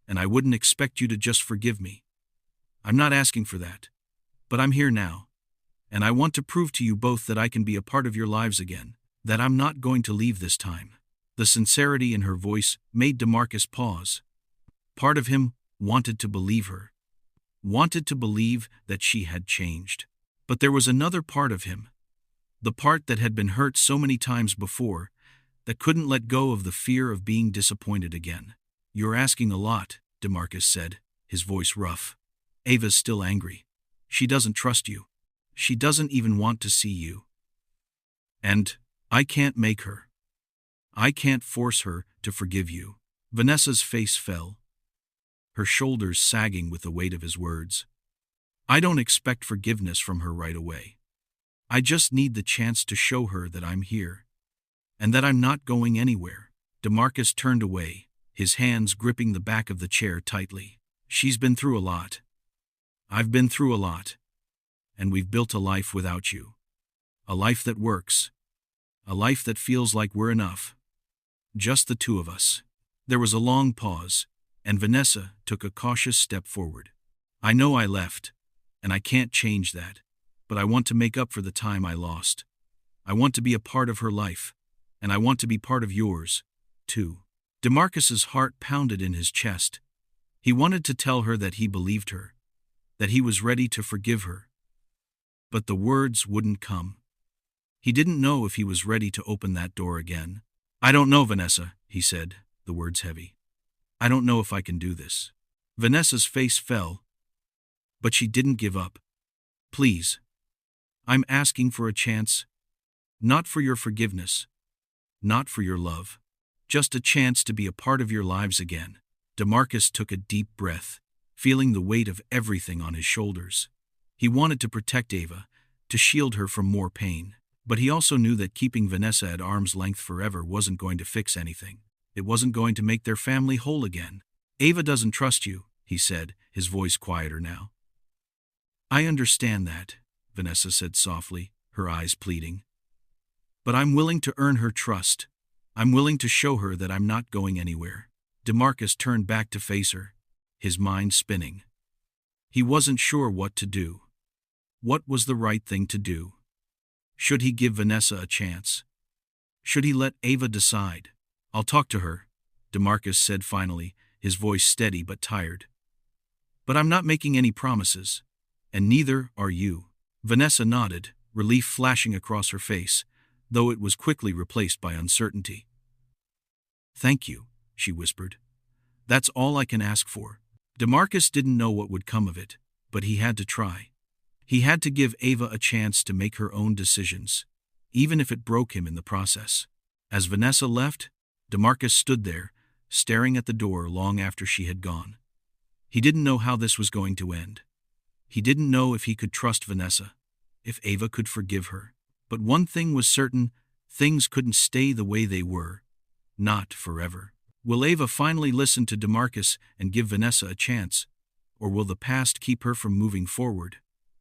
and I wouldn't expect you to just forgive me. I'm not asking for that. But I'm here now, and I want to prove to you both that I can be a part of your lives again, that I'm not going to leave this time. The sincerity in her voice made DeMarcus pause. Part of him wanted to believe her, wanted to believe that she had changed. But there was another part of him, the part that had been hurt so many times before, that couldn't let go of the fear of being disappointed again. You're asking a lot, DeMarcus said, his voice rough. Ava's still angry. She doesn't trust you. She doesn't even want to see you. And I can't make her. I can't force her to forgive you. Vanessa's face fell, her shoulders sagging with the weight of his words. I don't expect forgiveness from her right away. I just need the chance to show her that I'm here, and that I'm not going anywhere. DeMarcus turned away, his hands gripping the back of the chair tightly. She's been through a lot. I've been through a lot. And we've built a life without you. A life that works. A life that feels like we're enough. Just the two of us. There was a long pause, and Vanessa took a cautious step forward. I know I left, and I can't change that, but I want to make up for the time I lost. I want to be a part of her life, and I want to be part of yours, too. DeMarcus's heart pounded in his chest. He wanted to tell her that he believed her, that he was ready to forgive her. But the words wouldn't come. He didn't know if he was ready to open that door again. I don't know, Vanessa, he said, the words heavy. I don't know if I can do this. Vanessa's face fell, but she didn't give up. Please. I'm asking for a chance. Not for your forgiveness. Not for your love. Just a chance to be a part of your lives again. DeMarcus took a deep breath, feeling the weight of everything on his shoulders. He wanted to protect Ava, to shield her from more pain. But he also knew that keeping Vanessa at arm's length forever wasn't going to fix anything. It wasn't going to make their family whole again. Ava doesn't trust you, he said, his voice quieter now. I understand that, Vanessa said softly, her eyes pleading. But I'm willing to earn her trust. I'm willing to show her that I'm not going anywhere. DeMarcus turned back to face her, his mind spinning. He wasn't sure what to do. What was the right thing to do? Should he give Vanessa a chance? Should he let Ava decide? I'll talk to her, DeMarcus said finally, his voice steady but tired. But I'm not making any promises, and neither are you. Vanessa nodded, relief flashing across her face, though it was quickly replaced by uncertainty. Thank you, she whispered. That's all I can ask for. DeMarcus didn't know what would come of it, but he had to try. He had to give Ava a chance to make her own decisions, even if it broke him in the process. As Vanessa left, DeMarcus stood there, staring at the door long after she had gone. He didn't know how this was going to end. He didn't know if he could trust Vanessa, if Ava could forgive her. But one thing was certain, things couldn't stay the way they were. Not forever. Will Ava finally listen to DeMarcus and give Vanessa a chance? Or will the past keep her from moving forward?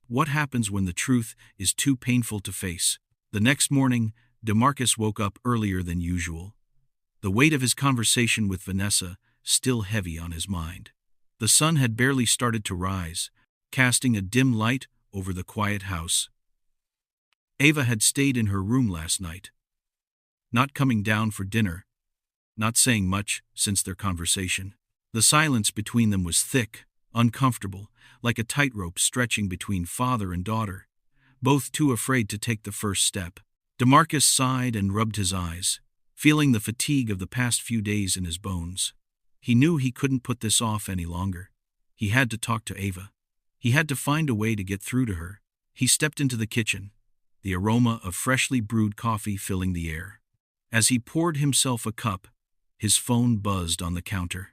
What happens when the truth is too painful to face? The next morning, DeMarcus woke up earlier than usual. The weight of his conversation with Vanessa still heavy on his mind. The sun had barely started to rise, casting a dim light over the quiet house. Ava had stayed in her room last night, not coming down for dinner, not saying much since their conversation. The silence between them was thick, uncomfortable, like a tightrope stretching between father and daughter, both too afraid to take the first step. DeMarcus sighed and rubbed his eyes, feeling the fatigue of the past few days in his bones. He knew he couldn't put this off any longer. He had to talk to Ava. He had to find a way to get through to her. He stepped into the kitchen, the aroma of freshly brewed coffee filling the air. As he poured himself a cup, his phone buzzed on the counter.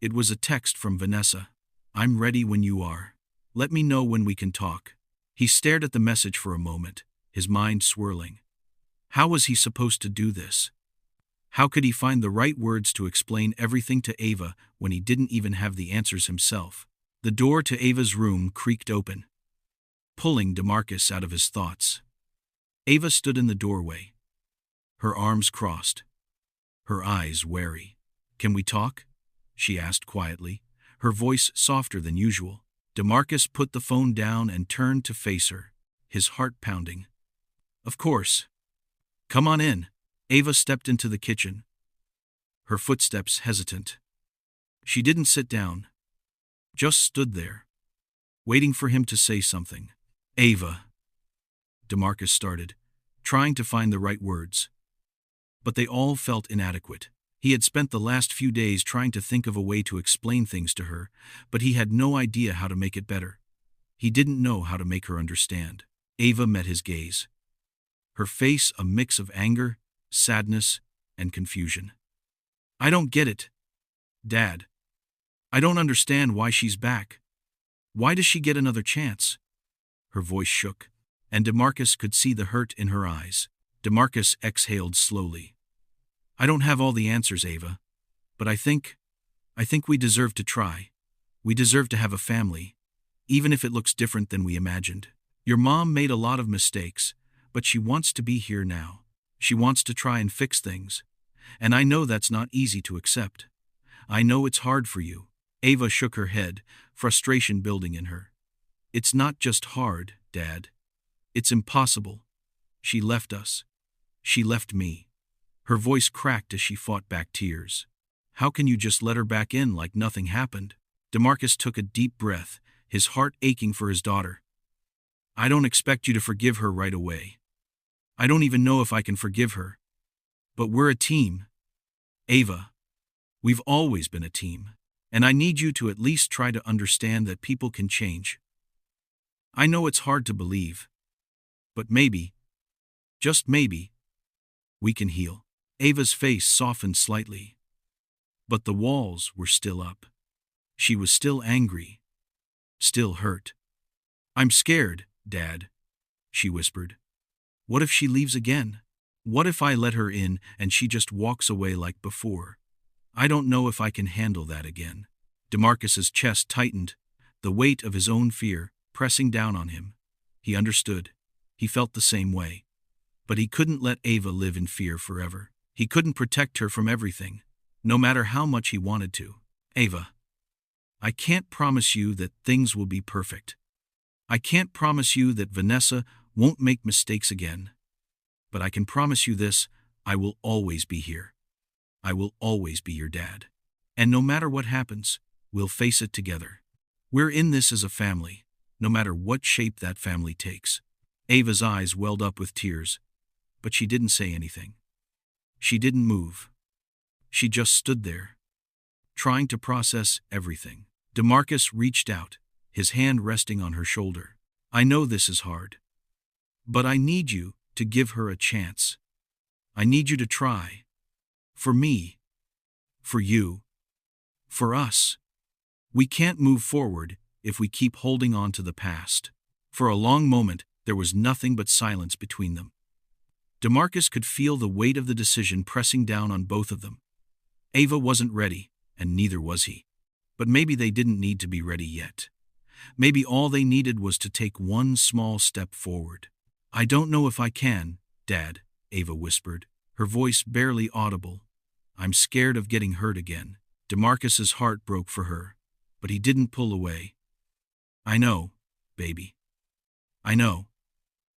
It was a text from Vanessa. I'm ready when you are. Let me know when we can talk. He stared at the message for a moment, his mind swirling. How was he supposed to do this? How could he find the right words to explain everything to Ava when he didn't even have the answers himself? The door to Ava's room creaked open, pulling DeMarcus out of his thoughts. Ava stood in the doorway, her arms crossed, her eyes wary. Can we talk? She asked quietly, her voice softer than usual. DeMarcus put the phone down and turned to face her, his heart pounding. Of course. Come on in. Ava stepped into the kitchen, her footsteps hesitant. She didn't sit down, just stood there, waiting for him to say something. Ava, DeMarcus started, trying to find the right words. But they all felt inadequate. He had spent the last few days trying to think of a way to explain things to her, but he had no idea how to make it better. He didn't know how to make her understand. Ava met his gaze. Her face a mix of anger, sadness, and confusion. I don't get it, Dad. I don't understand why she's back. Why does she get another chance? Her voice shook, and DeMarcus could see the hurt in her eyes. DeMarcus exhaled slowly. I don't have all the answers, Ava, but I think we deserve to try. We deserve to have a family, even if it looks different than we imagined. Your mom made a lot of mistakes, but she wants to be here now. She wants to try and fix things. And I know that's not easy to accept. I know it's hard for you. Ava shook her head, frustration building in her. It's not just hard, Dad. It's impossible. She left us. She left me. Her voice cracked as she fought back tears. How can you just let her back in like nothing happened? DeMarcus took a deep breath, his heart aching for his daughter. I don't expect you to forgive her right away. I don't even know if I can forgive her. But we're a team. Ava, we've always been a team, and I need you to at least try to understand that people can change. I know it's hard to believe, but maybe, just maybe, we can heal. Ava's face softened slightly, but the walls were still up. She was still angry, still hurt. I'm scared, Dad, she whispered. What if she leaves again? What if I let her in and she just walks away like before? I don't know if I can handle that again. DeMarcus's chest tightened, the weight of his own fear pressing down on him. He understood. He felt the same way. But he couldn't let Ava live in fear forever. He couldn't protect her from everything, no matter how much he wanted to. Ava, I can't promise you that things will be perfect. I can't promise you that Vanessa won't make mistakes again. But I can promise you this, I will always be here. I will always be your dad. And no matter what happens, we'll face it together. We're in this as a family, no matter what shape that family takes. Ava's eyes welled up with tears, but she didn't say anything. She didn't move. She just stood there, trying to process everything. DeMarcus reached out, his hand resting on her shoulder. I know this is hard, but I need you to give her a chance. I need you to try. For me. For you. For us. We can't move forward if we keep holding on to the past. For a long moment, there was nothing but silence between them. DeMarcus could feel the weight of the decision pressing down on both of them. Ava wasn't ready, and neither was he. But maybe they didn't need to be ready yet. Maybe all they needed was to take one small step forward. I don't know if I can, Dad, Ava whispered, her voice barely audible. I'm scared of getting hurt again. DeMarcus's heart broke for her, but he didn't pull away. I know, baby. I know.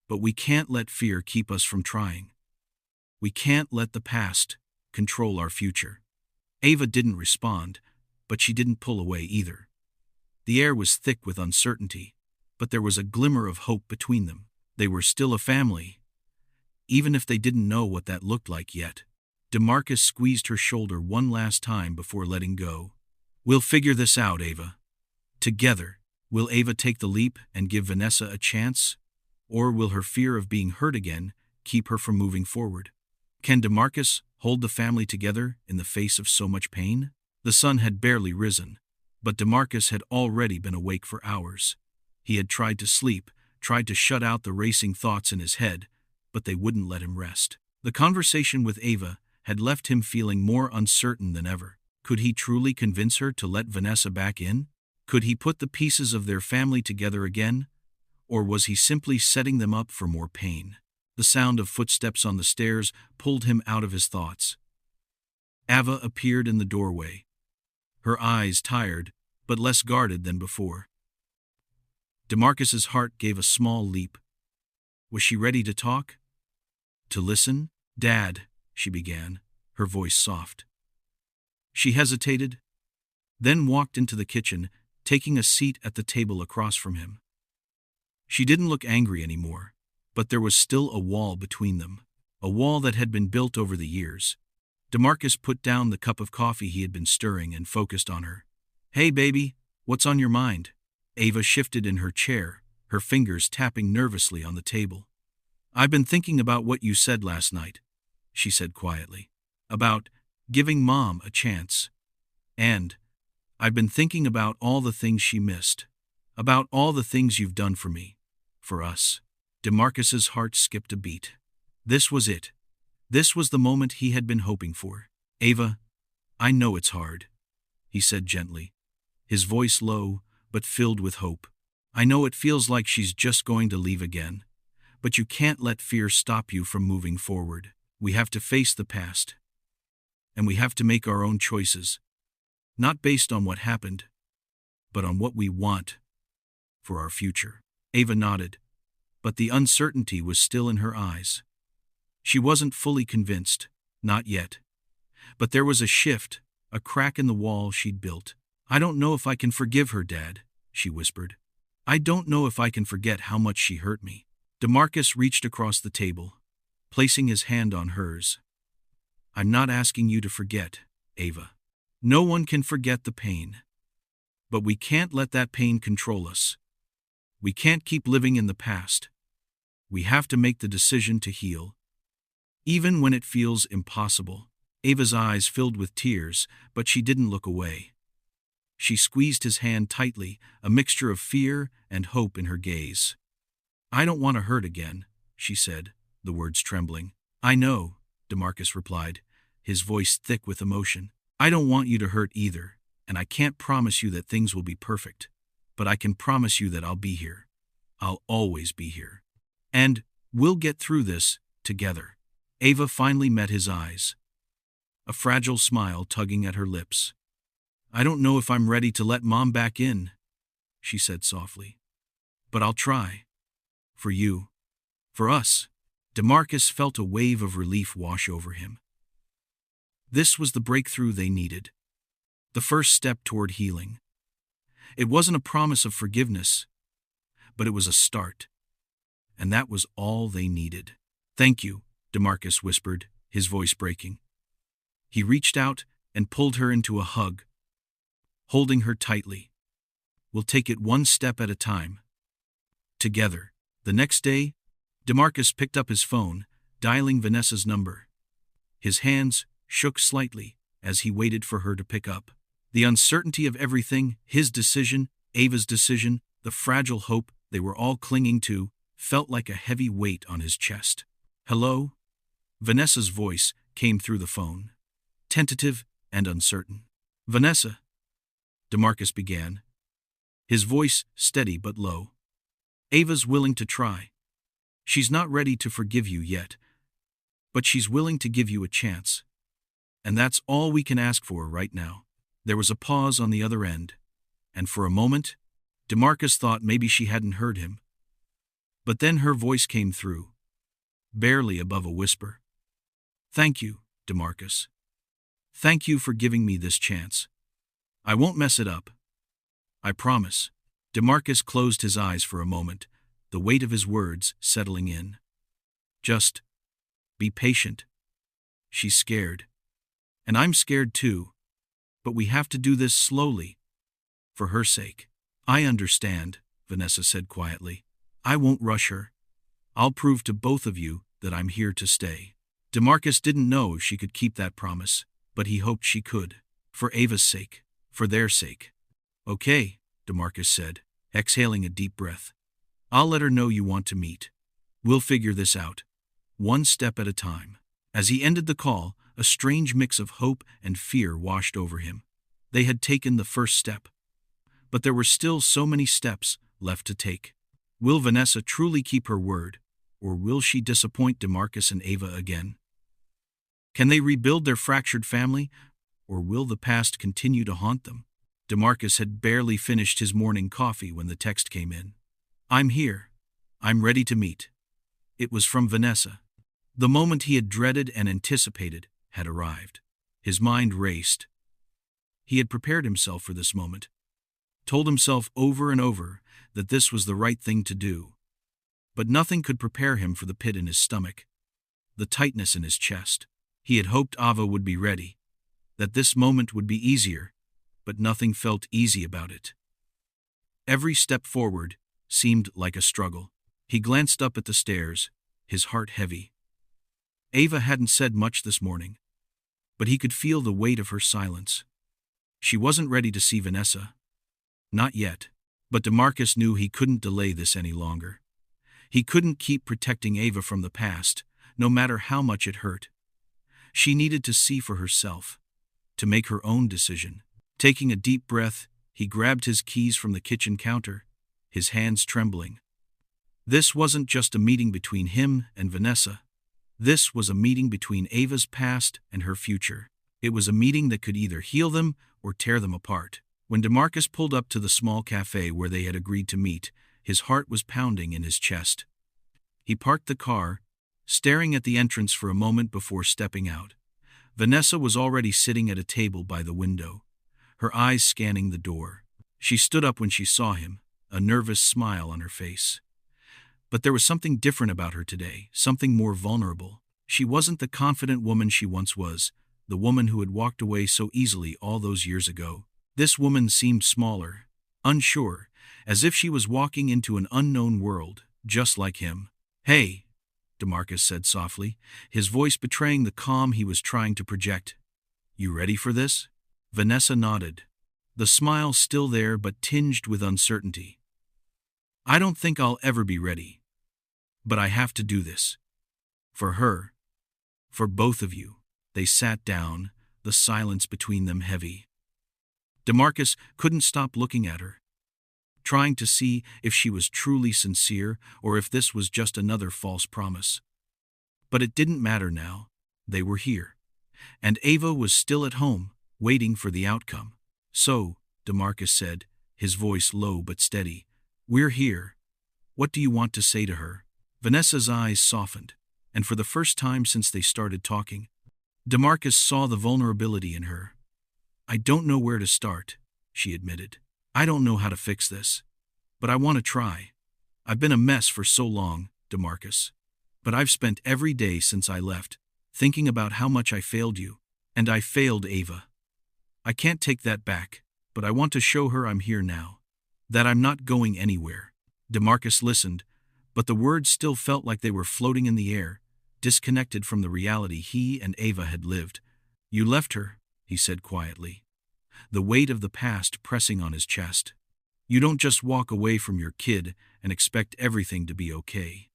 But we can't let fear keep us from trying. We can't let the past control our future. Ava didn't respond, but she didn't pull away either. The air was thick with uncertainty, but there was a glimmer of hope between them. They were still a family, even if they didn't know what that looked like yet. DeMarcus squeezed her shoulder one last time before letting go. We'll figure this out, Ava. Together. Will Ava take the leap and give Vanessa a chance? Or will her fear of being hurt again keep her from moving forward? Can DeMarcus hold the family together in the face of so much pain? The sun had barely risen, but DeMarcus had already been awake for hours. He had tried to sleep, tried to shut out the racing thoughts in his head, but they wouldn't let him rest. The conversation with Ava had left him feeling more uncertain than ever. Could he truly convince her to let Vanessa back in? Could he put the pieces of their family together again? Or was he simply setting them up for more pain? The sound of footsteps on the stairs pulled him out of his thoughts. Ava appeared in the doorway, her eyes tired, but less guarded than before. DeMarcus's heart gave a small leap. Was she ready to talk? To listen? Dad, she began, her voice soft. She hesitated, then walked into the kitchen, taking a seat at the table across from him. She didn't look angry anymore, but there was still a wall between them, a wall that had been built over the years. DeMarcus put down the cup of coffee he had been stirring and focused on her. "Hey, baby, what's on your mind?" Ava shifted in her chair, her fingers tapping nervously on the table. "I've been thinking about what you said last night," she said quietly. "About giving Mom a chance. And I've been thinking about all the things she missed. About all the things you've done for me. For us." DeMarcus's heart skipped a beat. This was it. This was the moment he had been hoping for. "Ava, I know it's hard," he said gently, his voice low but filled with hope. "I know it feels like she's just going to leave again. But you can't let fear stop you from moving forward. We have to face the past. And we have to make our own choices. Not based on what happened, but on what we want for our future." Ava nodded, but the uncertainty was still in her eyes. She wasn't fully convinced, not yet. But there was a shift, a crack in the wall she'd built. "I don't know if I can forgive her, Dad," she whispered. "I don't know if I can forget how much she hurt me." DeMarcus reached across the table, placing his hand on hers. "I'm not asking you to forget, Ava. No one can forget the pain. But we can't let that pain control us. We can't keep living in the past. We have to make the decision to heal. Even when it feels impossible." Ava's eyes filled with tears, but she didn't look away. She squeezed his hand tightly, a mixture of fear and hope in her gaze. "I don't want to hurt again," she said, the words trembling. "I know," DeMarcus replied, his voice thick with emotion. "I don't want you to hurt either, and I can't promise you that things will be perfect. But I can promise you that I'll be here. I'll always be here. And we'll get through this together." Ava finally met his eyes, a fragile smile tugging at her lips. "I don't know if I'm ready to let Mom back in," she said softly. "But I'll try. For you. For us." DeMarcus felt a wave of relief wash over him. This was the breakthrough they needed. The first step toward healing. It wasn't a promise of forgiveness, but it was a start. And that was all they needed. "Thank you," DeMarcus whispered, his voice breaking. He reached out and pulled her into a hug, holding her tightly. "We'll take it one step at a time. Together." The next day, DeMarcus picked up his phone, dialing Vanessa's number. His hands shook slightly as he waited for her to pick up. The uncertainty of everything, his decision, Ava's decision, the fragile hope they were all clinging to, felt like a heavy weight on his chest. "Hello?" Vanessa's voice came through the phone, tentative and uncertain. "Vanessa," DeMarcus began, his voice steady but low. "Ava's willing to try. She's not ready to forgive you yet, but she's willing to give you a chance. And that's all we can ask for right now." There was a pause on the other end, and for a moment, DeMarcus thought maybe she hadn't heard him. But then her voice came through, barely above a whisper. "Thank you, DeMarcus. Thank you for giving me this chance. I won't mess it up. I promise." DeMarcus closed his eyes for a moment, the weight of his words settling in. "Just be patient. She's scared. And I'm scared too. But we have to do this slowly. For her sake." "I understand," Vanessa said quietly. "I won't rush her. I'll prove to both of you that I'm here to stay." DeMarcus didn't know if she could keep that promise, but he hoped she could. For Ava's sake. For their sake. "Okay," DeMarcus said, exhaling a deep breath. "I'll let her know you want to meet. We'll figure this out. One step at a time." As he ended the call, a strange mix of hope and fear washed over him. They had taken the first step. But there were still so many steps left to take. Will Vanessa truly keep her word, or will she disappoint DeMarcus and Ava again? Can they rebuild their fractured family, or will the past continue to haunt them? DeMarcus had barely finished his morning coffee when the text came in. "I'm here. I'm ready to meet." It was from Vanessa. The moment he had dreaded and anticipated had arrived. His mind raced. He had prepared himself for this moment, told himself over and over that this was the right thing to do. But nothing could prepare him for the pit in his stomach, the tightness in his chest. He had hoped Ava would be ready, that this moment would be easier, but nothing felt easy about it. Every step forward seemed like a struggle. He glanced up at the stairs, his heart heavy. Ava hadn't said much this morning, but he could feel the weight of her silence. She wasn't ready to see Vanessa. Not yet. But DeMarcus knew he couldn't delay this any longer. He couldn't keep protecting Ava from the past, no matter how much it hurt. She needed to see for herself, to make her own decision. Taking a deep breath, he grabbed his keys from the kitchen counter, his hands trembling. This wasn't just a meeting between him and Vanessa. This was a meeting between Ava's past and her future. It was a meeting that could either heal them or tear them apart. When DeMarcus pulled up to the small cafe where they had agreed to meet, his heart was pounding in his chest. He parked the car, staring at the entrance for a moment before stepping out. Vanessa was already sitting at a table by the window, her eyes scanning the door. She stood up when she saw him, a nervous smile on her face. But there was something different about her today, something more vulnerable. She wasn't the confident woman she once was, the woman who had walked away so easily all those years ago. This woman seemed smaller, unsure, as if she was walking into an unknown world, just like him. "Hey," DeMarcus said softly, his voice betraying the calm he was trying to project. "You ready for this?" Vanessa nodded, the smile still there but tinged with uncertainty. "I don't think I'll ever be ready. But I have to do this. For her. For both of you." They sat down, the silence between them heavy. DeMarcus couldn't stop looking at her, trying to see if she was truly sincere or if this was just another false promise. But it didn't matter now. They were here. And Ava was still at home, waiting for the outcome. "So," DeMarcus said, his voice low but steady, "we're here. What do you want to say to her?" Vanessa's eyes softened, and for the first time since they started talking, DeMarcus saw the vulnerability in her. "I don't know where to start," she admitted. "I don't know how to fix this. But I want to try. I've been a mess for so long, DeMarcus. But I've spent every day since I left, thinking about how much I failed you. And I failed Ava. I can't take that back, but I want to show her I'm here now. That I'm not going anywhere." DeMarcus listened, but the words still felt like they were floating in the air, disconnected from the reality he and Ava had lived. "You left her," he said quietly, the weight of the past pressing on his chest. "You don't just walk away from your kid and expect everything to be okay.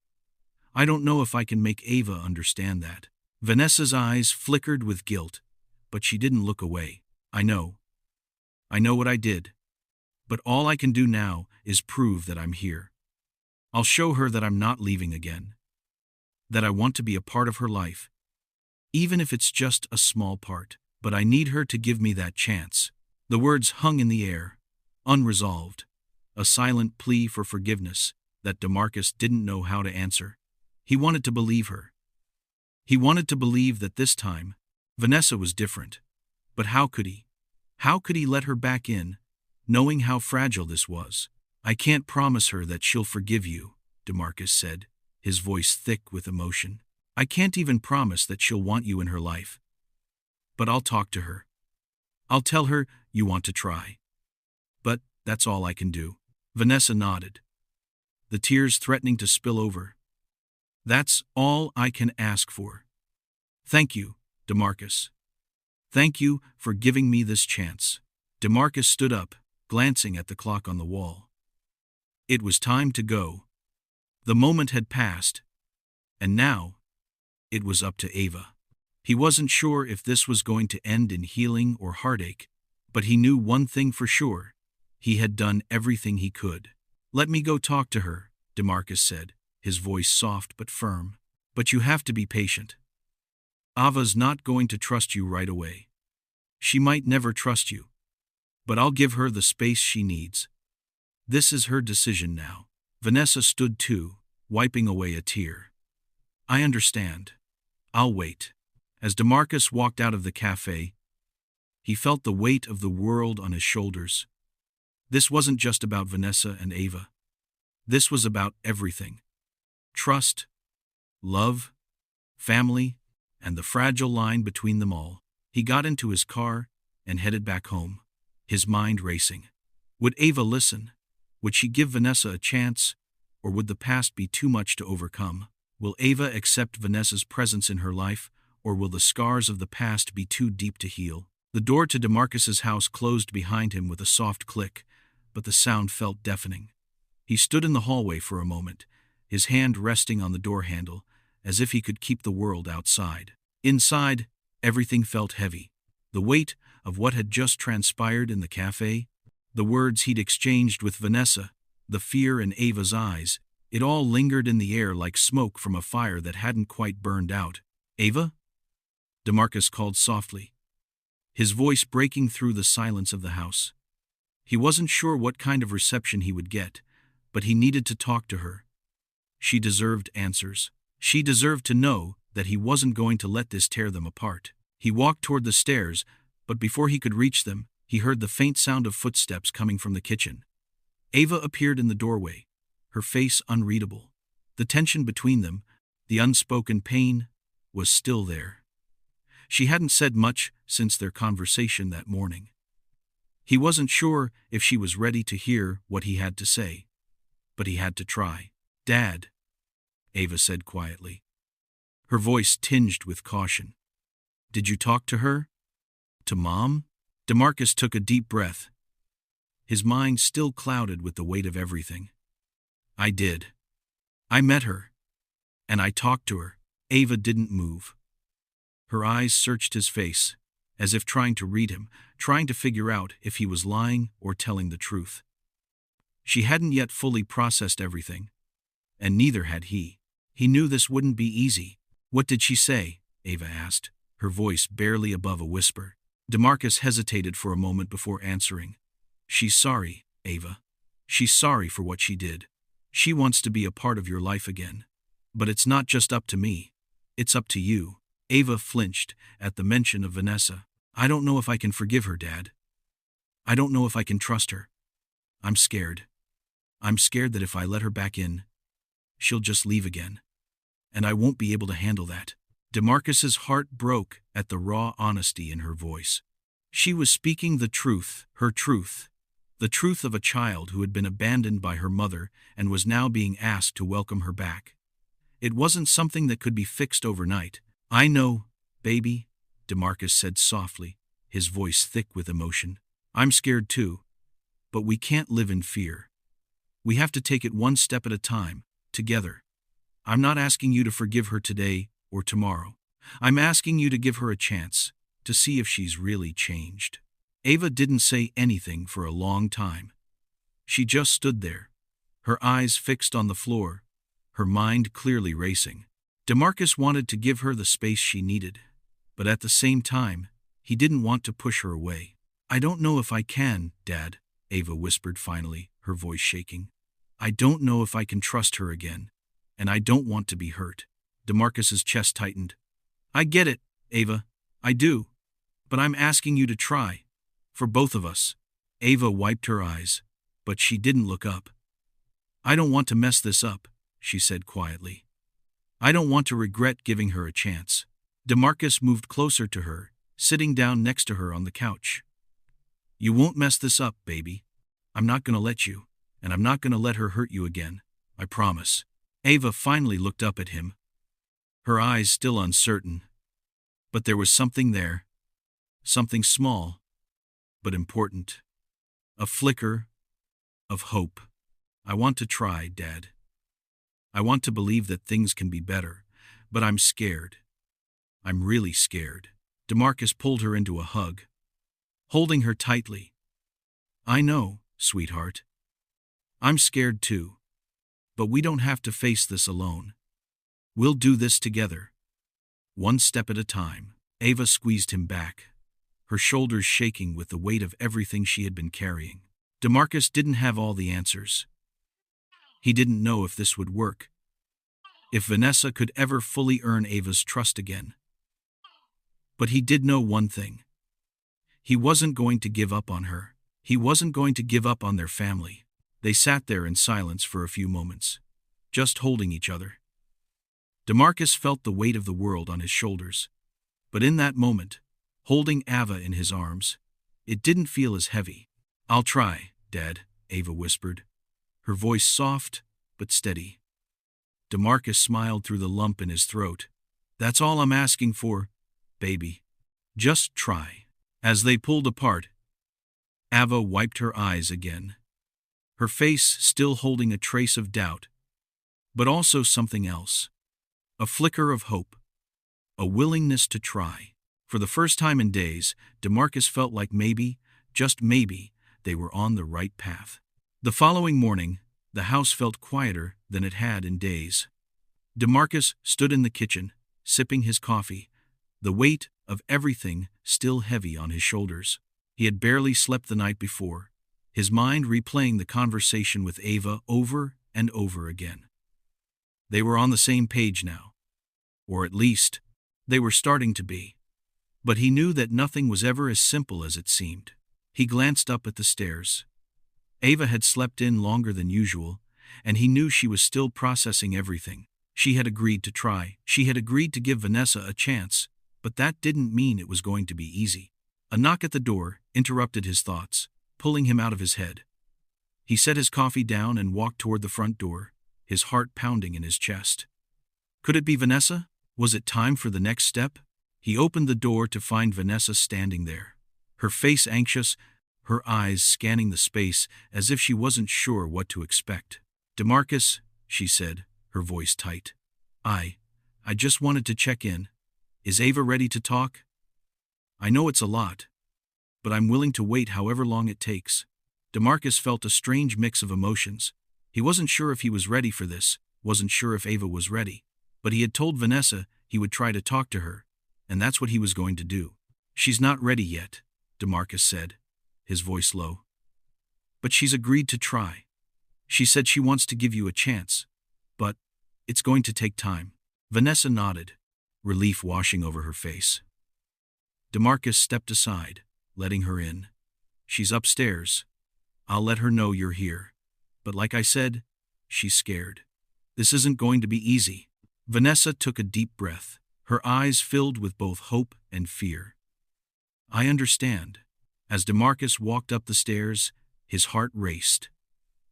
I don't know if I can make Ava understand that." Vanessa's eyes flickered with guilt, but she didn't look away. I know what I did. But all I can do now is prove that I'm here. I'll show her that I'm not leaving again. That I want to be a part of her life. Even if it's just a small part. But I need her to give me that chance." The words hung in the air, unresolved, a silent plea for forgiveness that DeMarcus didn't know how to answer. He wanted to believe her. He wanted to believe that this time, Vanessa was different. But how could he? How could he let her back in, knowing how fragile this was? "I can't promise her that she'll forgive you," DeMarcus said, his voice thick with emotion. "I can't even promise that she'll want you in her life. But I'll talk to her. I'll tell her you want to try. But that's all I can do." Vanessa nodded, the tears threatening to spill over. "That's all I can ask for. Thank you, DeMarcus. Thank you for giving me this chance." DeMarcus stood up, glancing at the clock on the wall. It was time to go. The moment had passed, and now it was up to Ava. He wasn't sure if this was going to end in healing or heartache, but he knew one thing for sure. He had done everything he could. "Let me go talk to her," DeMarcus said, his voice soft but firm. "But you have to be patient. Ava's not going to trust you right away. She might never trust you. But I'll give her the space she needs. This is her decision now." Vanessa stood too, wiping away a tear. "I understand. I'll wait." As DeMarcus walked out of the cafe, he felt the weight of the world on his shoulders. This wasn't just about Vanessa and Ava. This was about everything. Trust, love, family, and the fragile line between them all. He got into his car and headed back home, his mind racing. Would Ava listen? Would she give Vanessa a chance? Or would the past be too much to overcome? Will Ava accept Vanessa's presence in her life, or will the scars of the past be too deep to heal? The door to DeMarcus's house closed behind him with a soft click, but the sound felt deafening. He stood in the hallway for a moment, his hand resting on the door handle, as if he could keep the world outside. Inside, everything felt heavy. The weight of what had just transpired in the cafe, the words he'd exchanged with Vanessa, the fear in Ava's eyes, it all lingered in the air like smoke from a fire that hadn't quite burned out. "Ava?" DeMarcus called softly, his voice breaking through the silence of the house. He wasn't sure what kind of reception he would get, but he needed to talk to her. She deserved answers. She deserved to know that he wasn't going to let this tear them apart. He walked toward the stairs, but before he could reach them, he heard the faint sound of footsteps coming from the kitchen. Ava appeared in the doorway, her face unreadable. The tension between them, the unspoken pain, was still there. She hadn't said much since their conversation that morning. He wasn't sure if she was ready to hear what he had to say, but he had to try. "Dad," Ava said quietly, her voice tinged with caution. "Did you talk to her? To Mom?" DeMarcus took a deep breath, his mind still clouded with the weight of everything. "I did. I met her. And I talked to her." Ava didn't move. Her eyes searched his face, as if trying to read him, trying to figure out if he was lying or telling the truth. She hadn't yet fully processed everything, and neither had he. He knew this wouldn't be easy. "What did she say?" Ava asked, her voice barely above a whisper. DeMarcus hesitated for a moment before answering. "She's sorry, Ava. She's sorry for what she did. She wants to be a part of your life again. But it's not just up to me. It's up to you." Ava flinched at the mention of Vanessa. "I don't know if I can forgive her, Dad. I don't know if I can trust her. I'm scared. I'm scared that if I let her back in, she'll just leave again. And I won't be able to handle that." DeMarcus's heart broke at the raw honesty in her voice. She was speaking the truth, her truth. The truth of a child who had been abandoned by her mother and was now being asked to welcome her back. It wasn't something that could be fixed overnight. "I know, baby," DeMarcus said softly, his voice thick with emotion. "I'm scared too. But we can't live in fear. We have to take it one step at a time, together. I'm not asking you to forgive her today or tomorrow. I'm asking you to give her a chance, to see if she's really changed." Ava didn't say anything for a long time. She just stood there, her eyes fixed on the floor, her mind clearly racing. DeMarcus wanted to give her the space she needed, but at the same time, he didn't want to push her away. "I don't know if I can, Dad," Ava whispered finally, her voice shaking. "I don't know if I can trust her again, and I don't want to be hurt." DeMarcus's chest tightened. "I get it, Ava. I do. But I'm asking you to try. For both of us." Ava wiped her eyes, but she didn't look up. "I don't want to mess this up," she said quietly. "I don't want to regret giving her a chance." DeMarcus moved closer to her, sitting down next to her on the couch. "You won't mess this up, baby. I'm not going to let you, and I'm not going to let her hurt you again. I promise." Ava finally looked up at him, her eyes still uncertain. But there was something there. Something small, but important. A flicker of hope. "I want to try, Dad. I want to believe that things can be better, but I'm scared. I'm really scared." DeMarcus pulled her into a hug, holding her tightly. "I know, sweetheart. I'm scared too. But we don't have to face this alone. We'll do this together. One step at a time." Ava squeezed him back, her shoulders shaking with the weight of everything she had been carrying. DeMarcus didn't have all the answers. He didn't know if this would work, if Vanessa could ever fully earn Ava's trust again. But he did know one thing. He wasn't going to give up on her. He wasn't going to give up on their family. They sat there in silence for a few moments, just holding each other. DeMarcus felt the weight of the world on his shoulders. But in that moment, holding Ava in his arms, it didn't feel as heavy. "I'll try, Dad," Ava whispered, her voice soft but steady. DeMarcus smiled through the lump in his throat. "That's all I'm asking for, baby. Just try." As they pulled apart, Ava wiped her eyes again, her face still holding a trace of doubt, but also something else. A flicker of hope. A willingness to try. For the first time in days, DeMarcus felt like maybe, just maybe, they were on the right path. The following morning, the house felt quieter than it had in days. DeMarcus stood in the kitchen, sipping his coffee, the weight of everything still heavy on his shoulders. He had barely slept the night before, his mind replaying the conversation with Ava over and over again. They were on the same page now. Or at least, they were starting to be. But he knew that nothing was ever as simple as it seemed. He glanced up at the stairs. Ava had slept in longer than usual, and he knew she was still processing everything. She had agreed to try. She had agreed to give Vanessa a chance, but that didn't mean it was going to be easy. A knock at the door interrupted his thoughts, pulling him out of his head. He set his coffee down and walked toward the front door, his heart pounding in his chest. Could it be Vanessa? Was it time for the next step? He opened the door to find Vanessa standing there, her face anxious, her eyes scanning the space as if she wasn't sure what to expect. "DeMarcus," she said, her voice tight. I just wanted to check in. Is Ava ready to talk? I know it's a lot, but I'm willing to wait however long it takes." DeMarcus felt a strange mix of emotions. He wasn't sure if he was ready for this, wasn't sure if Ava was ready, but he had told Vanessa he would try to talk to her, and that's what he was going to do. "She's not ready yet," DeMarcus said, his voice low. "But she's agreed to try. She said she wants to give you a chance, but it's going to take time." Vanessa nodded, relief washing over her face. DeMarcus stepped aside, letting her in. "She's upstairs. I'll let her know you're here. But like I said, she's scared. This isn't going to be easy." Vanessa took a deep breath, her eyes filled with both hope and fear. "I understand." As DeMarcus walked up the stairs, his heart raced.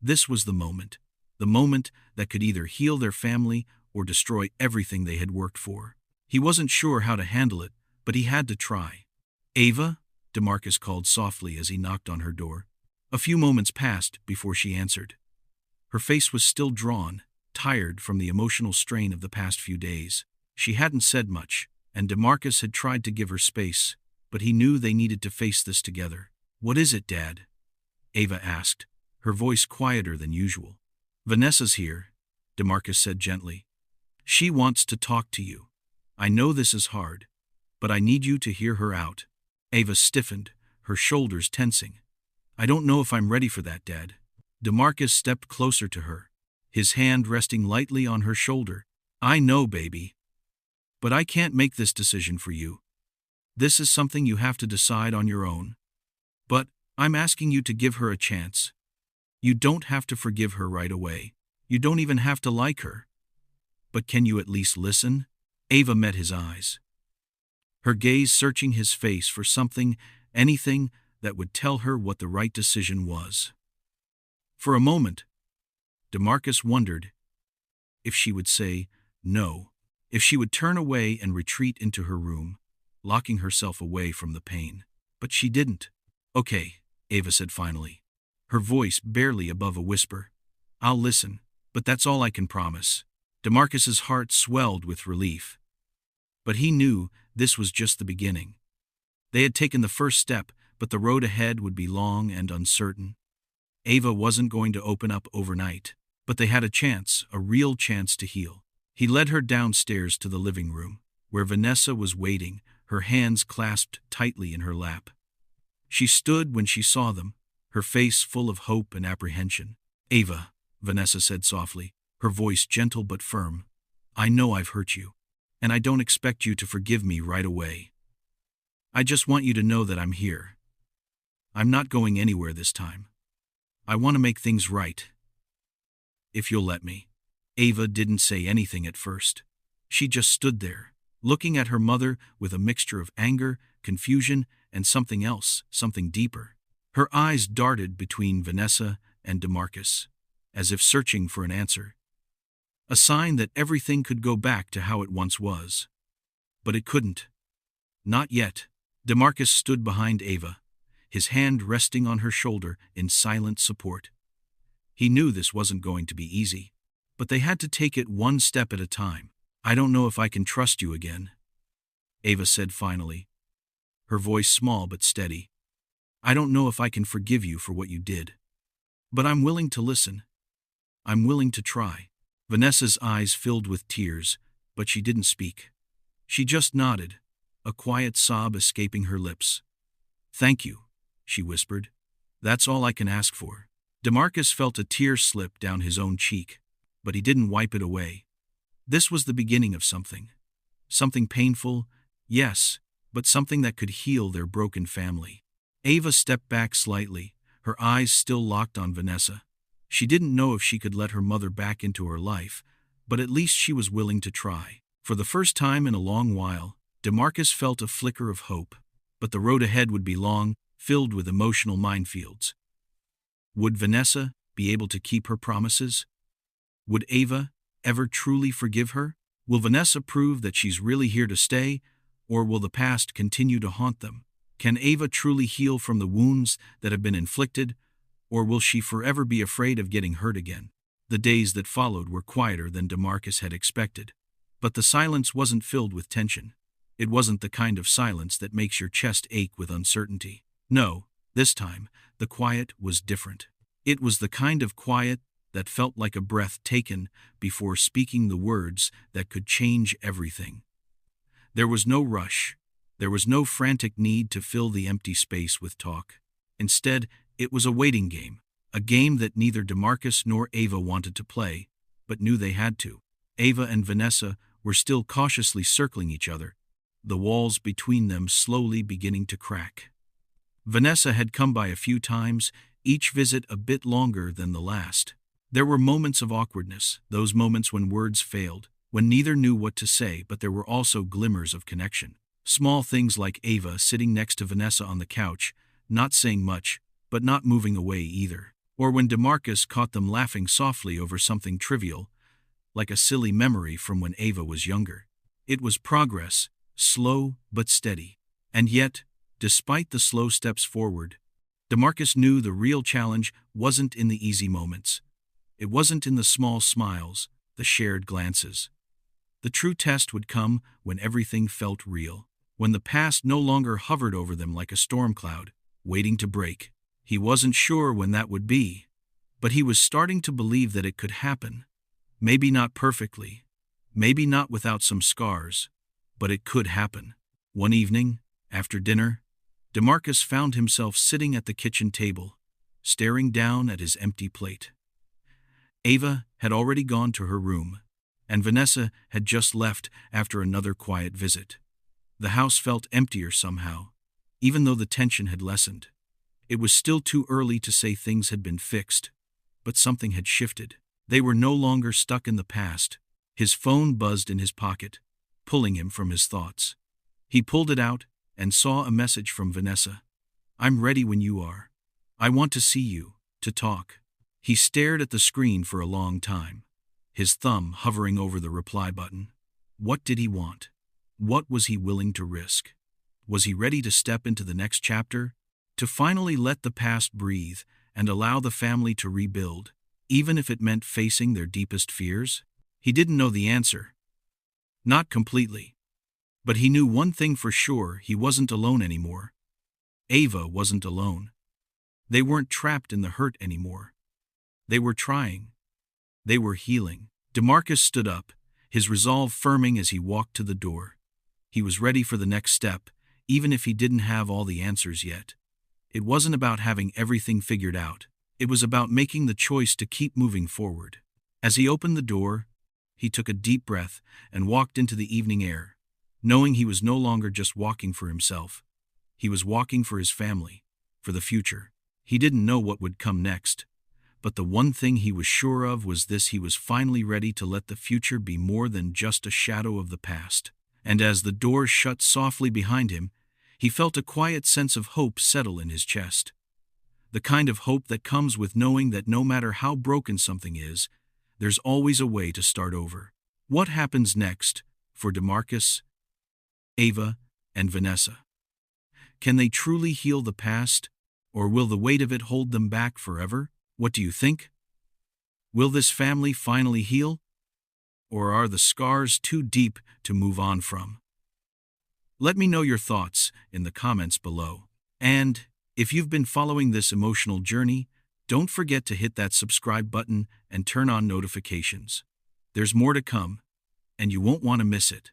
This was the moment that could either heal their family or destroy everything they had worked for. He wasn't sure how to handle it, but he had to try. "Ava?" DeMarcus called softly as he knocked on her door. A few moments passed before she answered. Her face was still drawn, tired from the emotional strain of the past few days. She hadn't said much, and DeMarcus had tried to give her space, but he knew they needed to face this together. "What is it, Dad?" Ava asked, her voice quieter than usual. "Vanessa's here," DeMarcus said gently. "She wants to talk to you. I know this is hard, but I need you to hear her out." Ava stiffened, her shoulders tensing. "I don't know if I'm ready for that, Dad." DeMarcus stepped closer to her, his hand resting lightly on her shoulder. "I know, baby. But I can't make this decision for you. This is something you have to decide on your own. But I'm asking you to give her a chance. You don't have to forgive her right away. You don't even have to like her. But can you at least listen?" Ava met his eyes, her gaze searching his face for something, anything, that would tell her what the right decision was. For a moment, DeMarcus wondered if she would say no, if she would turn away and retreat into her room, locking herself away from the pain. But she didn't. "Okay," Ava said finally, her voice barely above a whisper. "I'll listen, but that's all I can promise." DeMarcus's heart swelled with relief. But he knew this was just the beginning. They had taken the first step, but the road ahead would be long and uncertain. Ava wasn't going to open up overnight, but they had a chance, a real chance to heal. He led her downstairs to the living room, where Vanessa was waiting, her hands clasped tightly in her lap. She stood when she saw them, her face full of hope and apprehension. "Ava," Vanessa said softly, her voice gentle but firm, "I know I've hurt you, and I don't expect you to forgive me right away. I just want you to know that I'm here. I'm not going anywhere this time. I want to make things right. If you'll let me." Ava didn't say anything at first. She just stood there, looking at her mother with a mixture of anger, confusion, and something else, something deeper. Her eyes darted between Vanessa and DeMarcus, as if searching for an answer. A sign that everything could go back to how it once was. But it couldn't. Not yet. DeMarcus stood behind Ava, his hand resting on her shoulder in silent support. He knew this wasn't going to be easy, but they had to take it one step at a time. "I don't know if I can trust you again," Ava said finally, her voice small but steady. "I don't know if I can forgive you for what you did. But I'm willing to listen. I'm willing to try." Vanessa's eyes filled with tears, but she didn't speak. She just nodded, a quiet sob escaping her lips. "Thank you," she whispered. "That's all I can ask for." DeMarcus felt a tear slip down his own cheek, but he didn't wipe it away. This was the beginning of something. Something painful, yes, but something that could heal their broken family. Ava stepped back slightly, her eyes still locked on Vanessa. She didn't know if she could let her mother back into her life, but at least she was willing to try. For the first time in a long while, DeMarcus felt a flicker of hope, but the road ahead would be long, filled with emotional minefields. Would Vanessa be able to keep her promises? Would Ava ever truly forgive her? Will Vanessa prove that she's really here to stay, or will the past continue to haunt them? Can Ava truly heal from the wounds that have been inflicted, or will she forever be afraid of getting hurt again? The days that followed were quieter than DeMarcus had expected. But the silence wasn't filled with tension. It wasn't the kind of silence that makes your chest ache with uncertainty. No, this time, the quiet was different. It was the kind of quiet that felt like a breath taken before speaking the words that could change everything. There was no rush. There was no frantic need to fill the empty space with talk. Instead, it was a waiting game, a game that neither DeMarcus nor Ava wanted to play, but knew they had to. Ava and Vanessa were still cautiously circling each other, the walls between them slowly beginning to crack. Vanessa had come by a few times, each visit a bit longer than the last. There were moments of awkwardness, those moments when words failed, when neither knew what to say, but there were also glimmers of connection. Small things like Ava sitting next to Vanessa on the couch, not saying much, but not moving away either. Or when DeMarcus caught them laughing softly over something trivial, like a silly memory from when Ava was younger. It was progress, slow but steady. And yet, despite the slow steps forward, DeMarcus knew the real challenge wasn't in the easy moments. It wasn't in the small smiles, the shared glances. The true test would come when everything felt real, when the past no longer hovered over them like a storm cloud, waiting to break. He wasn't sure when that would be, but he was starting to believe that it could happen. Maybe not perfectly, maybe not without some scars, but it could happen. One evening, after dinner, DeMarcus found himself sitting at the kitchen table, staring down at his empty plate. Ava had already gone to her room, and Vanessa had just left after another quiet visit. The house felt emptier somehow, even though the tension had lessened. It was still too early to say things had been fixed, but something had shifted. They were no longer stuck in the past. His phone buzzed in his pocket, pulling him from his thoughts. He pulled it out and saw a message from Vanessa. "I'm ready when you are. I want to see you, to talk." He stared at the screen for a long time, his thumb hovering over the reply button. What did he want? What was he willing to risk? Was he ready to step into the next chapter? To finally let the past breathe and allow the family to rebuild, even if it meant facing their deepest fears? He didn't know the answer. Not completely. But he knew one thing for sure: he wasn't alone anymore. Ava wasn't alone. They weren't trapped in the hurt anymore. They were trying. They were healing. DeMarcus stood up, his resolve firming as he walked to the door. He was ready for the next step, even if he didn't have all the answers yet. It wasn't about having everything figured out. It was about making the choice to keep moving forward. As he opened the door, he took a deep breath and walked into the evening air, knowing he was no longer just walking for himself. He was walking for his family, for the future. He didn't know what would come next, But the one thing he was sure of was this: he was finally ready to let the future be more than just a shadow of the past. And as the door shut softly behind him, he felt a quiet sense of hope settle in his chest. The kind of hope that comes with knowing that no matter how broken something is, there's always a way to start over. What happens next for DeMarcus, Ava, and Vanessa? Can they truly heal the past, or will the weight of it hold them back forever? What do you think? Will this family finally heal, or are the scars too deep to move on from? Let me know your thoughts in the comments below. And if you've been following this emotional journey, don't forget to hit that subscribe button and turn on notifications. There's more to come, and you won't want to miss it.